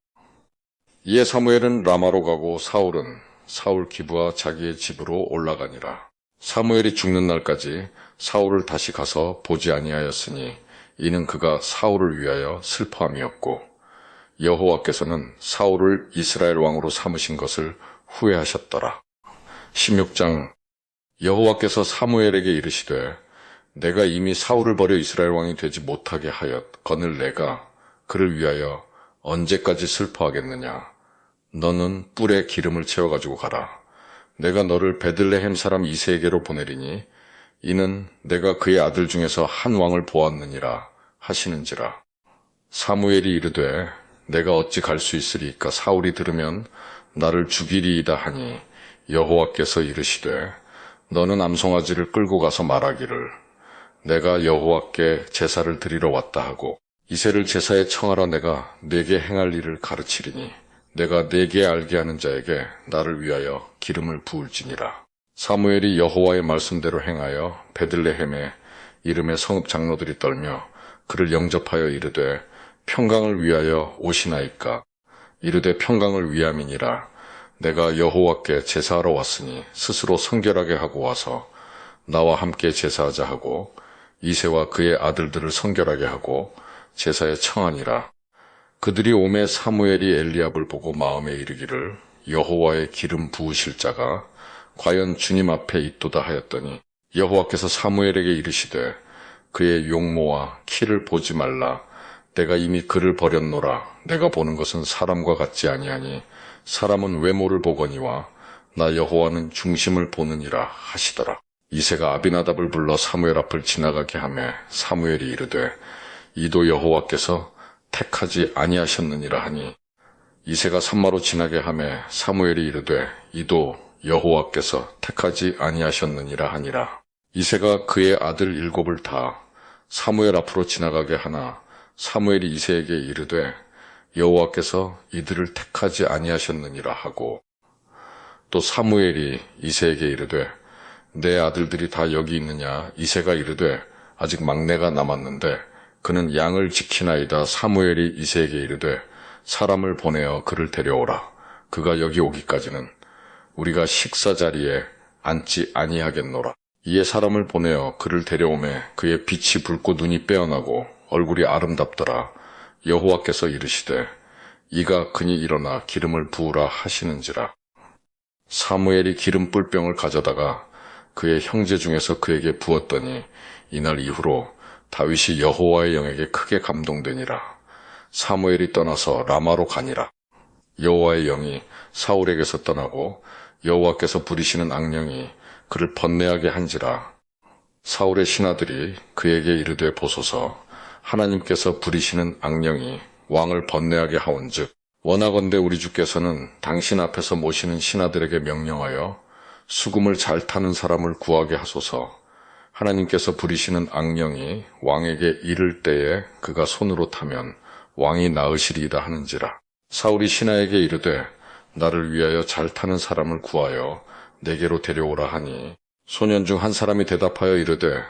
이에 사무엘은 라마로 가고 사울은 사울 기브와 자기의 집으로 올라가니라. 사무엘이 죽는 날까지 사울을 다시 가서 보지 아니하였으니 이는 그가 사울을 위하여 슬퍼함이었고 여호와께서는 사울을 이스라엘 왕으로 삼으신 것을 후회하셨더라. 16장. 여호와께서 사무엘에게 이르시되 내가 이미 사울을 버려 이스라엘 왕이 되지 못하게 하였거늘 내가 그를 위하여 언제까지 슬퍼하겠느냐. 너는 뿔에 기름을 채워가지고 가라. 내가 너를 베들레헴 사람 이새에게로 보내리니 이는 내가 그의 아들 중에서 한 왕을 보았느니라 하시는지라. 사무엘이 이르되 내가 어찌 갈 수 있으리이까. 사울이 들으면 나를 죽이리이다 하니 여호와께서 이르시되 너는 암송아지를 끌고 가서 말하기를 내가 여호와께 제사를 드리러 왔다 하고 이새를 제사에 청하라. 내가 네게 행할 일을 가르치리니 내가 네게 알게 하는 자에게 나를 위하여 기름을 부을지니라. 사무엘이 여호와의 말씀대로 행하여 베들레헴에 이름의 성읍 장로들이 떨며 그를 영접하여 이르되 평강을 위하여 오시나이까. 이르되 평강을 위함이니라. 내가 여호와께 제사하러 왔으니 스스로 성결하게 하고 와서 나와 함께 제사하자 하고 이새와 그의 아들들을 성결하게 하고 제사에 청하니라. 그들이 오매 사무엘이 엘리압을 보고 마음에 이르기를 여호와의 기름 부으실 자가 과연 주님 앞에 있도다 하였더니 여호와께서 사무엘에게 이르시되 그의 용모와 키를 보지 말라. 내가 이미 그를 버렸노라. 내가 보는 것은 사람과 같지 아니하니 사람은 외모를 보거니와 나 여호와는 중심을 보느니라 하시더라. 이새가 아비나답을 불러 사무엘 앞을 지나가게 하매 사무엘이 이르되 이도 여호와께서 택하지 아니하셨느니라 하니 이새가 산마로 지나게 하매 사무엘이 이르되 이도 여호와께서 택하지 아니하셨느니라 하니라. 이새가 그의 아들 7을 다 사무엘 앞으로 지나가게 하나 사무엘이 이새에게 이르되 여호와께서 이들을 택하지 아니하셨느니라 하고 또 사무엘이 이새에게 이르되 내 아들들이 다 여기 있느냐. 이새가 이르되 아직 막내가 남았는데 그는 양을 지키나이다. 사무엘이 이새에게 이르되 사람을 보내어 그를 데려오라. 그가 여기 오기까지는 우리가 식사 자리에 앉지 아니하겠노라. 이에 사람을 보내어 그를 데려오매 그의 빛이 붉고 눈이 빼어나고 얼굴이 아름답더라. 여호와께서 이르시되 이가 그니 일어나 기름을 부으라 하시는지라. 사무엘이 기름 뿔병을 가져다가 그의 형제 중에서 그에게 부었더니 이날 이후로 다윗이 여호와의 영에게 크게 감동되니라. 사무엘이 떠나서 라마로 가니라. 여호와의 영이 사울에게서 떠나고 여호와께서 부리시는 악령이 그를 번뇌하게 한지라. 사울의 신하들이 그에게 이르되 보소서 하나님께서 부리시는 악령이 왕을 번뇌하게 하온즉 원하건대 우리 주께서는 당신 앞에서 모시는 신하들에게 명령하여 수금을 잘 타는 사람을 구하게 하소서. 하나님께서 부리시는 악령이 왕에게 이를 때에 그가 손으로 타면 왕이 나으시리이다 하는지라. 사울이 신하에게 이르되 나를 위하여 잘 타는 사람을 구하여 내게로 데려오라 하니 소년 중 한 사람이 대답하여 이르되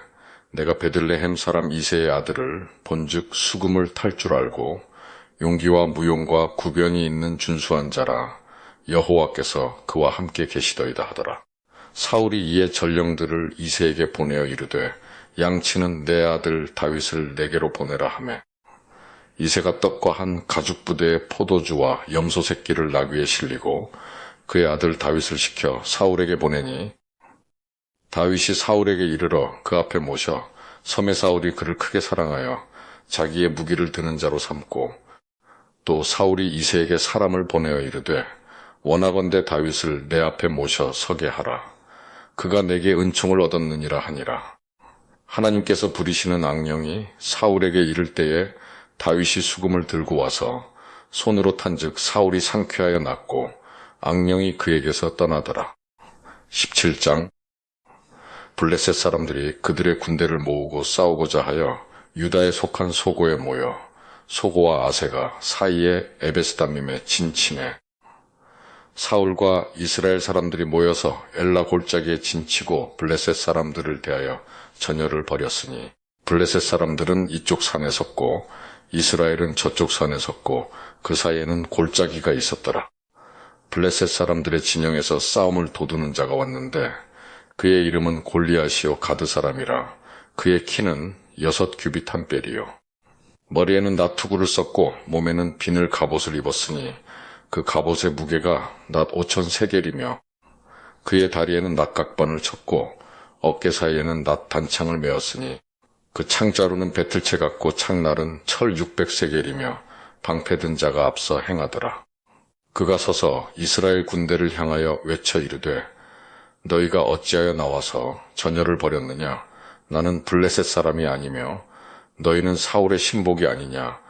내가 베들레헴 사람 이새의 아들을 본즉 수금을 탈 줄 알고 용기와 무용과 구변이 있는 준수한 자라 여호와께서 그와 함께 계시더이다 하더라. 사울이 이에 전령들을 이새에게 보내어 이르되 양치는 내 아들 다윗을 내게로 보내라 하매 이새가 떡과 한 가죽 부대의 포도주와 염소 새끼를 나귀에 실리고 그의 아들 다윗을 시켜 사울에게 보내니 다윗이 사울에게 이르러 그 앞에 모셔 섬의 사울이 그를 크게 사랑하여 자기의 무기를 드는 자로 삼고 또 사울이 이새에게 사람을 보내어 이르되 원하건대 다윗을 내 앞에 모셔 서게 하라. 그가 내게 은총을 얻었느니라 하니라. 하나님께서 부리시는 악령이 사울에게 이를 때에 다윗이 수금을 들고 와서 손으로 탄즉 사울이 상쾌하여 낫고 악령이 그에게서 떠나더라. 17장 블레셋 사람들이 그들의 군대를 모으고 싸우고자 하여 유다에 속한 소고에 모여 소고와 아세가 사이에 에베스다밈에 진침해 사울과 이스라엘 사람들이 모여서 엘라 골짜기에 진치고 블레셋 사람들을 대하여 전열을 벌였으니 블레셋 사람들은 이쪽 산에 섰고 이스라엘은 저쪽 산에 섰고 그 사이에는 골짜기가 있었더라. 블레셋 사람들의 진영에서 싸움을 도두는 자가 왔는데 그의 이름은 골리앗이요 가드 사람이라. 그의 키는 6규빗 한 뼘이요 머리에는 나투구를 썼고 몸에는 비늘 갑옷을 입었으니 그 갑옷의 무게가 낫 5,000세겔이며 그의 다리에는 낫각반을 쳤고 어깨 사이에는 낫 단창을 메었으니 그 창자루는 배틀채 같고 창날은 철 600세겔이며 방패 든 자가 앞서 행하더라. 그가 서서 이스라엘 군대를 향하여 외쳐 이르되 너희가 어찌하여 나와서 전열을 벌였느냐? 나는 블레셋 사람이 아니며 너희는 사울의 신복이 아니냐?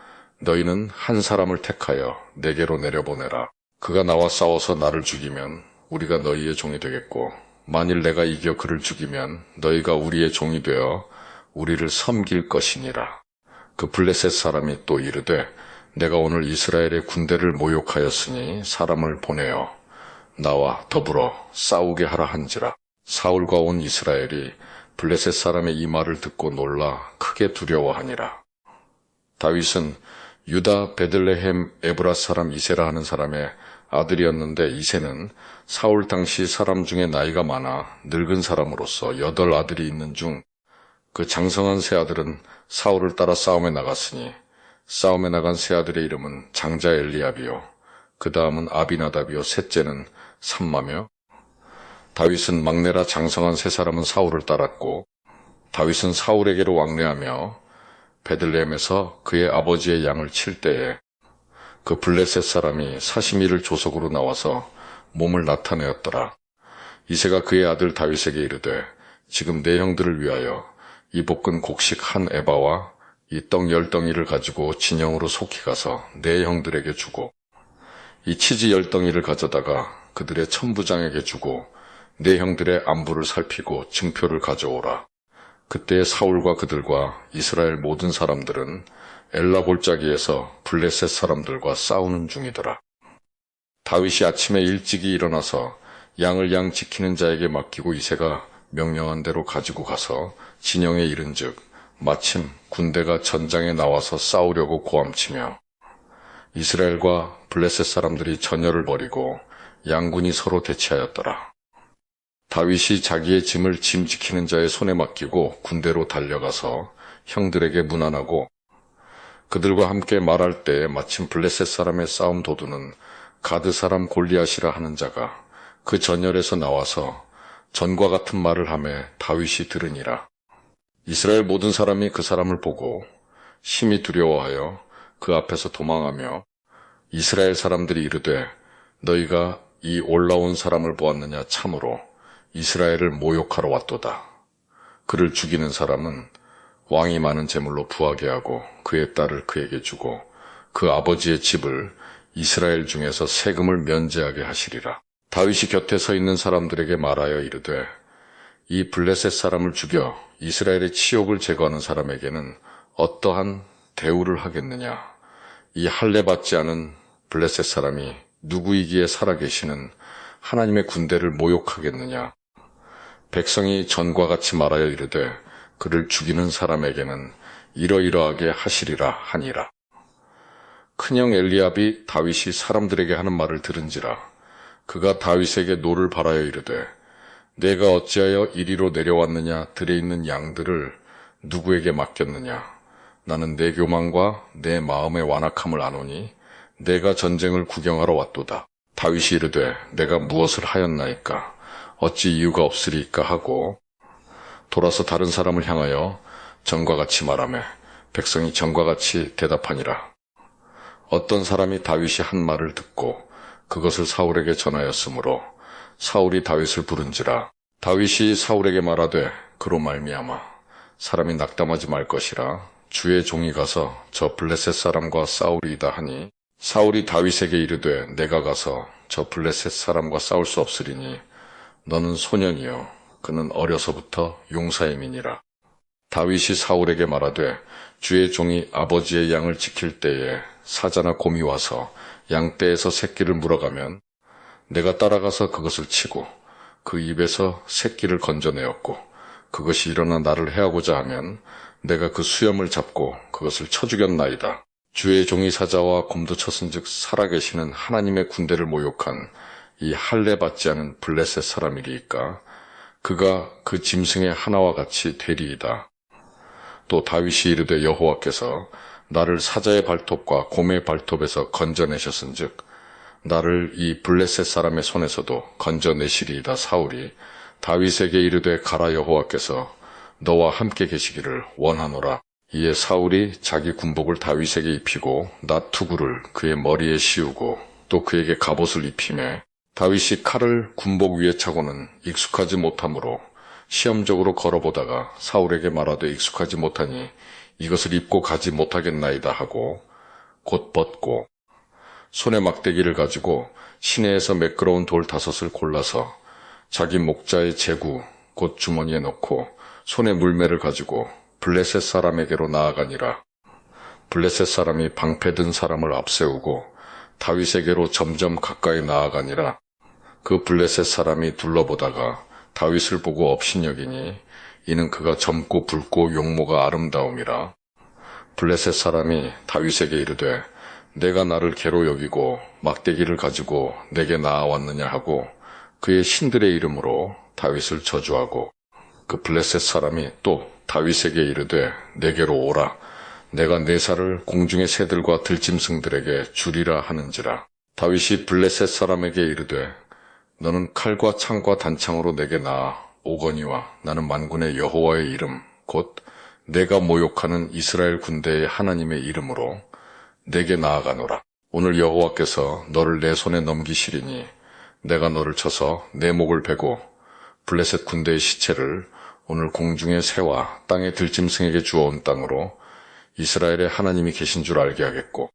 너희는 한 사람을 택하여 내게로 내려보내라. 그가 나와 싸워서 나를 죽이면 우리가 너희의 종이 되겠고 만일 내가 이겨 그를 죽이면 너희가 우리의 종이 되어 우리를 섬길 것이니라. 그 블레셋 사람이 또 이르되 내가 오늘 이스라엘의 군대를 모욕하였으니 사람을 보내어 나와 더불어 싸우게 하라 한지라. 사울과 온 이스라엘이 블레셋 사람의 이 말을 듣고 놀라 크게 두려워하니라. 다윗은 유다 베들레헴 에브라 사람 이새라 하는 사람의 아들이었는데 이새는 사울 당시 사람 중에 나이가 많아 늙은 사람으로서 8 아들이 있는 중 그 장성한 세 아들은 사울을 따라 싸움에 나갔으니 싸움에 나간 세 아들의 이름은 장자 엘리압이요 그 다음은 아비나답이요 셋째는 삼마며 다윗은 막내라 장성한 세 사람은 사울을 따랐고 다윗은 사울에게로 왕래하며 베들레헴에서 그의 아버지의 양을 칠 때에 그 블레셋 사람이 사시미를 조속으로 나와서 몸을 나타내었더라. 이새가 그의 아들 다윗에게 이르되 지금 내 형들을 위하여 이 볶은 곡식 한 에바와 이 떡 10덩이를 가지고 진영으로 속히 가서 내 형들에게 주고 이 치즈 10덩이를 가져다가 그들의 천부장에게 주고 내 형들의 안부를 살피고 증표를 가져오라. 그때 사울과 그들과 이스라엘 모든 사람들은 엘라 골짜기에서 블레셋 사람들과 싸우는 중이더라. 다윗이 아침에 일찍이 일어나서 양을 양 지키는 자에게 맡기고 이새가 명령한 대로 가지고 가서 진영에 이른즉 마침 군대가 전장에 나와서 싸우려고 고함치며 이스라엘과 블레셋 사람들이 전열을 벌이고 양군이 서로 대치하였더라. 다윗이 자기의 짐을 짐 지키는 자의 손에 맡기고 군대로 달려가서 형들에게 문안하고 그들과 함께 말할 때에 마침 블레셋 사람의 싸움 도두는 가드 사람 골리앗이라 하는 자가 그 전열에서 나와서 전과 같은 말을 하매 다윗이 들으니라. 이스라엘 모든 사람이 그 사람을 보고 심히 두려워하여 그 앞에서 도망하며 이스라엘 사람들이 이르되 너희가 이 올라온 사람을 보았느냐? 참으로 이스라엘을 모욕하러 왔도다. 그를 죽이는 사람은 왕이 많은 재물로 부하게 하고 그의 딸을 그에게 주고 그 아버지의 집을 이스라엘 중에서 세금을 면제하게 하시리라. 다윗이 곁에 서 있는 사람들에게 말하여 이르되 이 블레셋 사람을 죽여 이스라엘의 치욕을 제거하는 사람에게는 어떠한 대우를 하겠느냐? 이 할례 받지 않은 블레셋 사람이 누구이기에 살아계시는 하나님의 군대를 모욕하겠느냐. 백성이 전과 같이 말하여 이르되 그를 죽이는 사람에게는 이러이러하게 하시리라 하니라. 큰형 엘리압이 다윗이 사람들에게 하는 말을 들은지라. 그가 다윗에게 노를 바라여 이르되 내가 어찌하여 이리로 내려왔느냐. 들에 있는 양들을 누구에게 맡겼느냐. 나는 내 교만과 내 마음의 완악함을 아노니 내가 전쟁을 구경하러 왔도다. 다윗이 이르되 내가 무엇을 하였나이까. 어찌 이유가 없으리까 하고 돌아서 다른 사람을 향하여 전과 같이 말하매 백성이 전과 같이 대답하니라. 어떤 사람이 다윗이 한 말을 듣고 그것을 사울에게 전하였으므로 사울이 다윗을 부른지라. 다윗이 사울에게 말하되 그로 말미암아 사람이 낙담하지 말 것이라. 주의 종이 가서 저 블레셋 사람과 싸우리이다 하니 사울이 다윗에게 이르되 내가 가서 저 블레셋 사람과 싸울 수 없으리니 너는 소년이요 그는 어려서부터 용사임이니라. 다윗이 사울에게 말하되 주의 종이 아버지의 양을 지킬 때에 사자나 곰이 와서 양떼에서 새끼를 물어가면 내가 따라가서 그것을 치고 그 입에서 새끼를 건져내었고 그것이 일어나 나를 해하고자 하면 내가 그 수염을 잡고 그것을 쳐 죽였나이다. 주의 종이 사자와 곰도 쳤은즉 살아계시는 하나님의 군대를 모욕한 이 할례 받지 않은 블레셋 사람이리이까. 그가 그 짐승의 하나와 같이 되리이다. 또 다윗이 이르되 여호와께서 나를 사자의 발톱과 곰의 발톱에서 건져내셨은즉 나를 이 블레셋 사람의 손에서도 건져내시리이다. 사울이 다윗에게 이르되 가라. 여호와께서 너와 함께 계시기를 원하노라. 이에 사울이 자기 군복을 다윗에게 입히고 낫투구를 그의 머리에 씌우고 또 그에게 갑옷을 입히매 다윗이 칼을 군복 위에 차고는 익숙하지 못하므로 시험적으로 걸어보다가 사울에게 말하되 익숙하지 못하니 이것을 입고 가지 못하겠나이다 하고 곧 벗고 손에 막대기를 가지고 시내에서 매끄러운 돌 5을 골라서 자기 목자의 제구 곧 주머니에 넣고 손에 물매를 가지고 블레셋 사람에게로 나아가니라. 블레셋 사람이 방패 든 사람을 앞세우고 다윗에게로 점점 가까이 나아가니라. 그 블레셋 사람이 둘러보다가 다윗을 보고 업신여기니 이는 그가 젊고 붉고 용모가 아름다움이라. 블레셋 사람이 다윗에게 이르되 내가 나를 개로 여기고 막대기를 가지고 내게 나아왔느냐 하고 그의 신들의 이름으로 다윗을 저주하고 그 블레셋 사람이 또 다윗에게 이르되 내게로 오라. 내가 네 살을 공중의 새들과 들짐승들에게 주리라 하는지라. 다윗이 블레셋 사람에게 이르되 너는 칼과 창과 단창으로 내게 나아 오거니와 나는 만군의 여호와의 이름 곧 내가 모욕하는 이스라엘 군대의 하나님의 이름으로 내게 나아가노라. 오늘 여호와께서 너를 내 손에 넘기시리니 내가 너를 쳐서 내 목을 베고 블레셋 군대의 시체를 오늘 공중의 새와 땅의 들짐승에게 주어온 땅으로 이스라엘의 하나님이 계신 줄 알게 하겠고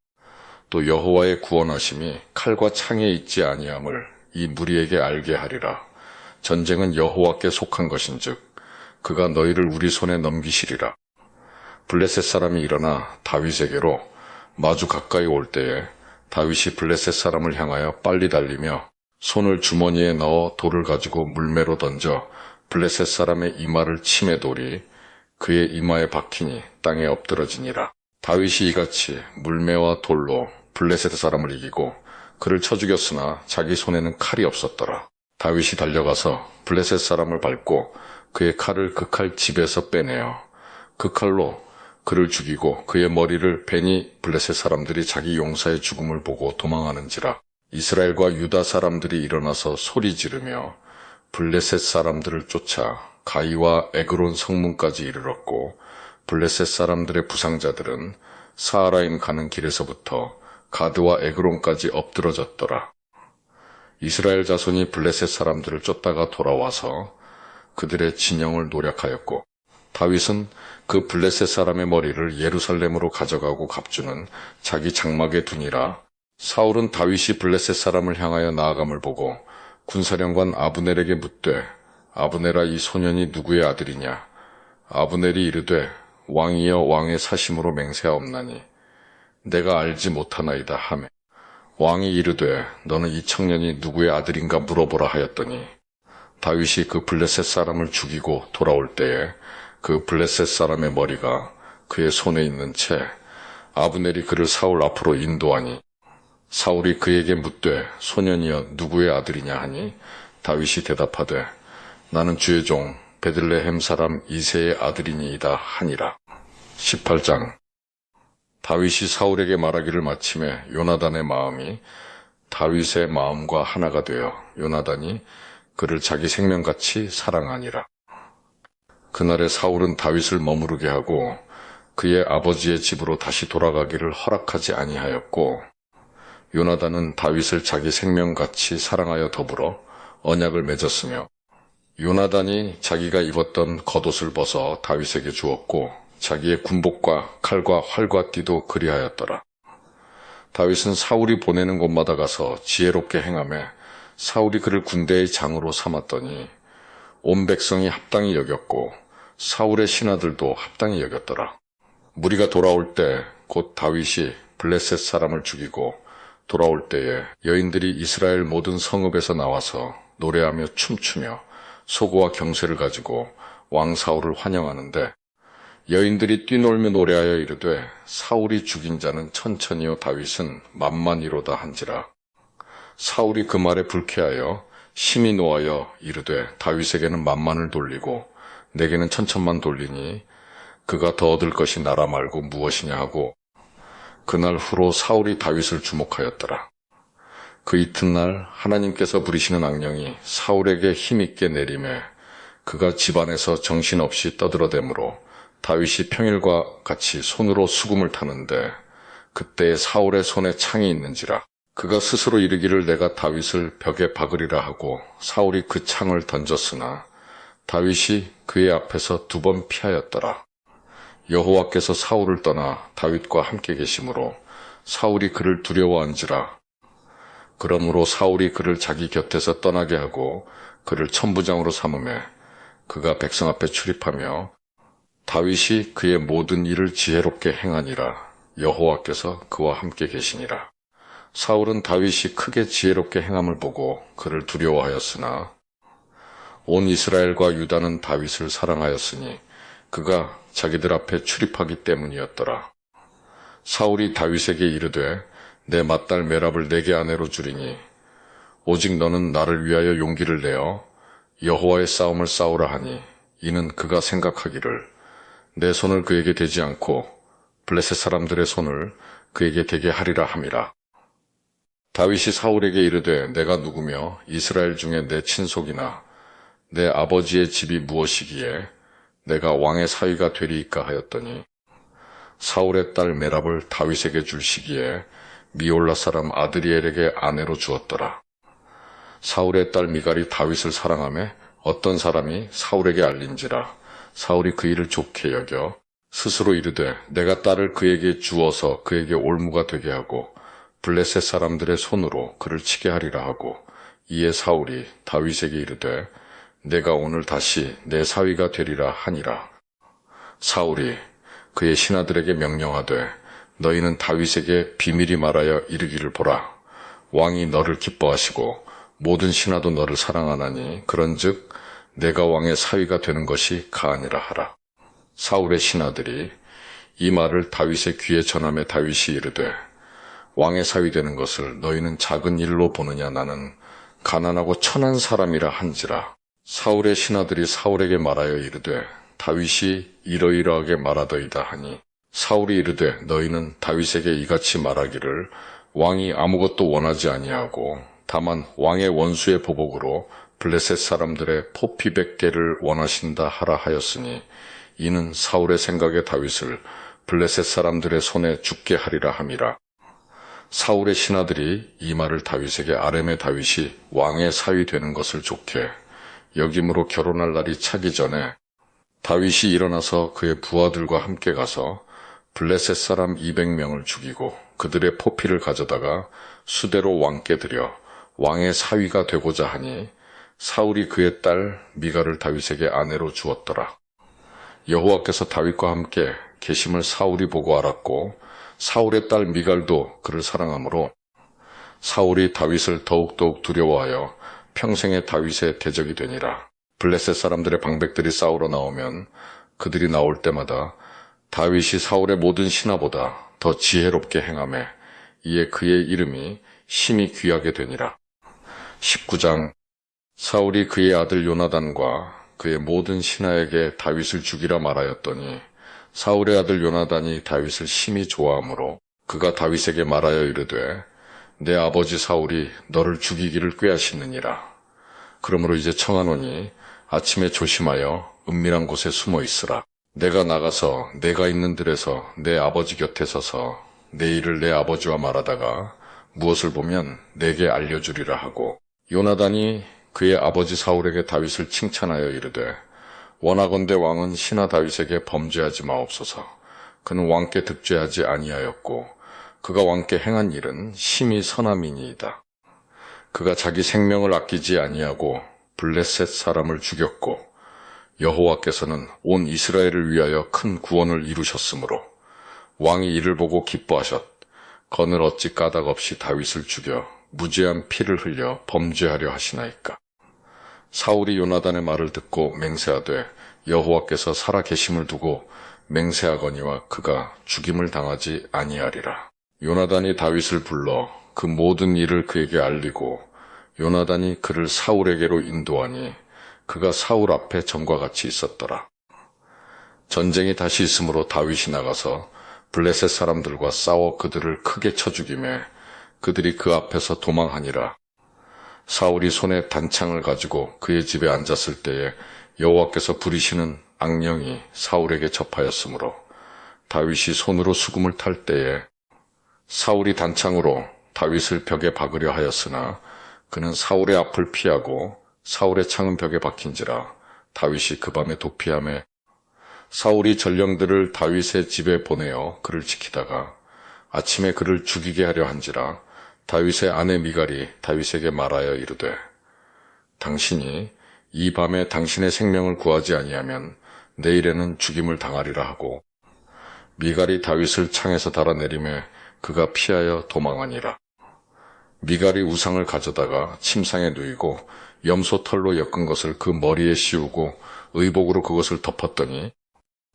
또 여호와의 구원하심이 칼과 창에 있지 아니함을 이 무리에게 알게 하리라. 전쟁은 여호와께 속한 것인즉 그가 너희를 우리 손에 넘기시리라. 블레셋 사람이 일어나 다윗에게로 마주 가까이 올 때에 다윗이 블레셋 사람을 향하여 빨리 달리며 손을 주머니에 넣어 돌을 가지고 물매로 던져 블레셋 사람의 이마를 치매 돌이 그의 이마에 박히니 땅에 엎드러지니라. 다윗이 이같이 물매와 돌로 블레셋 사람을 이기고 그를 쳐 죽였으나 자기 손에는 칼이 없었더라. 다윗이 달려가서 블레셋 사람을 밟고 그의 칼을 그 칼 집에서 빼내어 그 칼로 그를 죽이고 그의 머리를 베니 블레셋 사람들이 자기 용사의 죽음을 보고 도망하는지라. 이스라엘과 유다 사람들이 일어나서 소리 지르며 블레셋 사람들을 쫓아 가이와 에그론 성문까지 이르렀고 블레셋 사람들의 부상자들은 사하라임 가는 길에서부터 가드와 에그론까지 엎드러졌더라. 이스라엘 자손이 블레셋 사람들을 쫓다가 돌아와서 그들의 진영을 노략하였고 다윗은 그 블레셋 사람의 머리를 예루살렘으로 가져가고 갑주는 자기 장막에 두니라. 사울은 다윗이 블레셋 사람을 향하여 나아감을 보고 군사령관 아브넬에게 묻되 아브넬아 이 소년이 누구의 아들이냐. 아브넬이 이르되 왕이여 왕의 사심으로 맹세하옵나니 내가 알지 못하나이다 하매 왕이 이르되 너는 이 청년이 누구의 아들인가 물어보라 하였더니 다윗이 그 블레셋 사람을 죽이고 돌아올 때에 그 블레셋 사람의 머리가 그의 손에 있는 채 아브넬이 그를 사울 앞으로 인도하니 사울이 그에게 묻되 소년이여 누구의 아들이냐 하니 다윗이 대답하되 나는 주의 종 베들레헴 사람 이새의 아들이니이다 하니라. 18장. 다윗이 사울에게 말하기를 마침에 요나단의 마음이 다윗의 마음과 하나가 되어 요나단이 그를 자기 생명같이 사랑하니라. 그날에 사울은 다윗을 머무르게 하고 그의 아버지의 집으로 다시 돌아가기를 허락하지 아니하였고 요나단은 다윗을 자기 생명같이 사랑하여 더불어 언약을 맺었으며 요나단이 자기가 입었던 겉옷을 벗어 다윗에게 주었고 자기의 군복과 칼과 활과 띠도 그리하였더라. 다윗은 사울이 보내는 곳마다 가서 지혜롭게 행하며 사울이 그를 군대의 장으로 삼았더니 온 백성이 합당히 여겼고 사울의 신하들도 합당히 여겼더라. 무리가 돌아올 때 곧 다윗이 블레셋 사람을 죽이고 돌아올 때에 여인들이 이스라엘 모든 성읍에서 나와서 노래하며 춤추며 소고와 경쇠를 가지고 왕 사울을 환영하는데 여인들이 뛰놀며 노래하여 이르되 사울이 죽인 자는 천천히요 다윗은 만만이로다 한지라. 사울이 그 말에 불쾌하여 심히 노하여 이르되 다윗에게는 만만을 돌리고 내게는 천천만 돌리니 그가 더 얻을 것이 나라 말고 무엇이냐 하고 그날 후로 사울이 다윗을 주목하였더라. 그 이튿날 하나님께서 부리시는 악령이 사울에게 힘있게 내림에 그가 집안에서 정신없이 떠들어대므로 다윗이 평일과 같이 손으로 수금을 타는데 그때에 사울의 손에 창이 있는지라. 그가 스스로 이르기를 내가 다윗을 벽에 박으리라 하고 사울이 그 창을 던졌으나 다윗이 그의 앞에서 2번 피하였더라. 여호와께서 사울을 떠나 다윗과 함께 계심으로 사울이 그를 두려워한지라. 그러므로 사울이 그를 자기 곁에서 떠나게 하고 그를 천부장으로 삼으매 그가 백성 앞에 출입하며 다윗이 그의 모든 일을 지혜롭게 행하니라. 여호와께서 그와 함께 계시니라. 사울은 다윗이 크게 지혜롭게 행함을 보고 그를 두려워하였으나 온 이스라엘과 유다는 다윗을 사랑하였으니 그가 자기들 앞에 출입하기 때문이었더라. 사울이 다윗에게 이르되 내 맏딸 메랍을 내게 아내로 주리니 오직 너는 나를 위하여 용기를 내어 여호와의 싸움을 싸우라 하니 이는 그가 생각하기를 내 손을 그에게 대지 않고 블레셋 사람들의 손을 그에게 대게 하리라 함이라. 다윗이 사울에게 이르되 내가 누구며 이스라엘 중에 내 친속이나 내 아버지의 집이 무엇이기에 내가 왕의 사위가 되리이까 하였더니 사울의 딸 메랍을 다윗에게 줄 시기에 미올라 사람 아드리엘에게 아내로 주었더라. 사울의 딸 미갈이 다윗을 사랑하며 어떤 사람이 사울에게 알린지라. 사울이 그 일을 좋게 여겨 스스로 이르되 내가 딸을 그에게 주어서 그에게 올무가 되게 하고 블레셋 사람들의 손으로 그를 치게 하리라 하고 이에 사울이 다윗에게 이르되 내가 오늘 다시 내 사위가 되리라 하니라. 사울이 그의 신하들에게 명령하되 너희는 다윗에게 비밀이 말하여 이르기를 보라. 왕이 너를 기뻐하시고 모든 신하도 너를 사랑하나니 그런즉 내가 왕의 사위가 되는 것이 가하니라 하라. 사울의 신하들이 이 말을 다윗의 귀에 전하며 다윗이 이르되 왕의 사위 되는 것을 너희는 작은 일로 보느냐. 나는 가난하고 천한 사람이라 한지라. 사울의 신하들이 사울에게 말하여 이르되 다윗이 이러이러하게 말하더이다 하니 사울이 이르되 너희는 다윗에게 이같이 말하기를 왕이 아무것도 원하지 아니하고 다만 왕의 원수의 보복으로 블레셋 사람들의 포피 100개를 원하신다 하라 하였으니 이는 사울의 생각에 다윗을 블레셋 사람들의 손에 죽게 하리라 함이라. 사울의 신하들이 이 말을 다윗에게 아뢰매 다윗이 왕의 사위 되는 것을 좋게 여김으로 결혼할 날이 차기 전에 다윗이 일어나서 그의 부하들과 함께 가서 블레셋 사람 200명을 죽이고 그들의 포피를 가져다가 수대로 왕께 드려 왕의 사위가 되고자 하니 사울이 그의 딸 미갈을 다윗에게 아내로 주었더라. 여호와께서 다윗과 함께 계심을 사울이 보고 알았고 사울의 딸 미갈도 그를 사랑하므로 사울이 다윗을 더욱더욱 두려워하여 평생의 다윗의 대적이 되니라. 블레셋 사람들의 방백들이 싸우러 나오면 그들이 나올 때마다 다윗이 사울의 모든 신하보다 더 지혜롭게 행하매 이에 그의 이름이 심히 귀하게 되니라. 19장. 사울이 그의 아들 요나단과 그의 모든 신하에게 다윗을 죽이라 말하였더니 사울의 아들 요나단이 다윗을 심히 좋아하므로 그가 다윗에게 말하여 이르되 내 아버지 사울이 너를 죽이기를 꾀하시느니라. 그러므로 이제 청하노니 아침에 조심하여 은밀한 곳에 숨어 있으라. 내가 나가서 내가 있는 들에서 내 아버지 곁에 서서 내 일을 내 아버지와 말하다가 무엇을 보면 내게 알려주리라 하고, 요나단이 그의 아버지 사울에게 다윗을 칭찬하여 이르되 원하건대 왕은 신하 다윗에게 범죄하지 마옵소서. 그는 왕께 득죄하지 아니하였고 그가 왕께 행한 일은 심히 선함이니이다. 그가 자기 생명을 아끼지 아니하고 블레셋 사람을 죽였고 여호와께서는 온 이스라엘을 위하여 큰 구원을 이루셨으므로 왕이 이를 보고 기뻐하셨. 건을 어찌 까닭 없이 다윗을 죽여 무죄한 피를 흘려 범죄하려 하시나이까. 사울이 요나단의 말을 듣고 맹세하되 여호와께서 살아 계심을 두고 맹세하거니와 그가 죽임을 당하지 아니하리라. 요나단이 다윗을 불러 그 모든 일을 그에게 알리고 요나단이 그를 사울에게로 인도하니 그가 사울 앞에 전과 같이 있었더라. 전쟁이 다시 있으므로 다윗이 나가서 블레셋 사람들과 싸워 그들을 크게 쳐 죽이매 그들이 그 앞에서 도망하니라. 사울이 손에 단창을 가지고 그의 집에 앉았을 때에 여호와께서 부리시는 악령이 사울에게 접하였으므로 다윗이 손으로 수금을 탈 때에 사울이 단창으로 다윗을 벽에 박으려 하였으나 그는 사울의 앞을 피하고 사울의 창은 벽에 박힌지라. 다윗이 그 밤에 도피하매 사울이 전령들을 다윗의 집에 보내어 그를 지키다가 아침에 그를 죽이게 하려 한지라. 다윗의 아내 미갈이 다윗에게 말하여 이르되 당신이 이 밤에 당신의 생명을 구하지 아니하면 내일에는 죽임을 당하리라 하고, 미갈이 다윗을 창에서 달아내리매 그가 피하여 도망하니라. 미갈이 우상을 가져다가 침상에 누이고 염소 털로 엮은 것을 그 머리에 씌우고 의복으로 그것을 덮었더니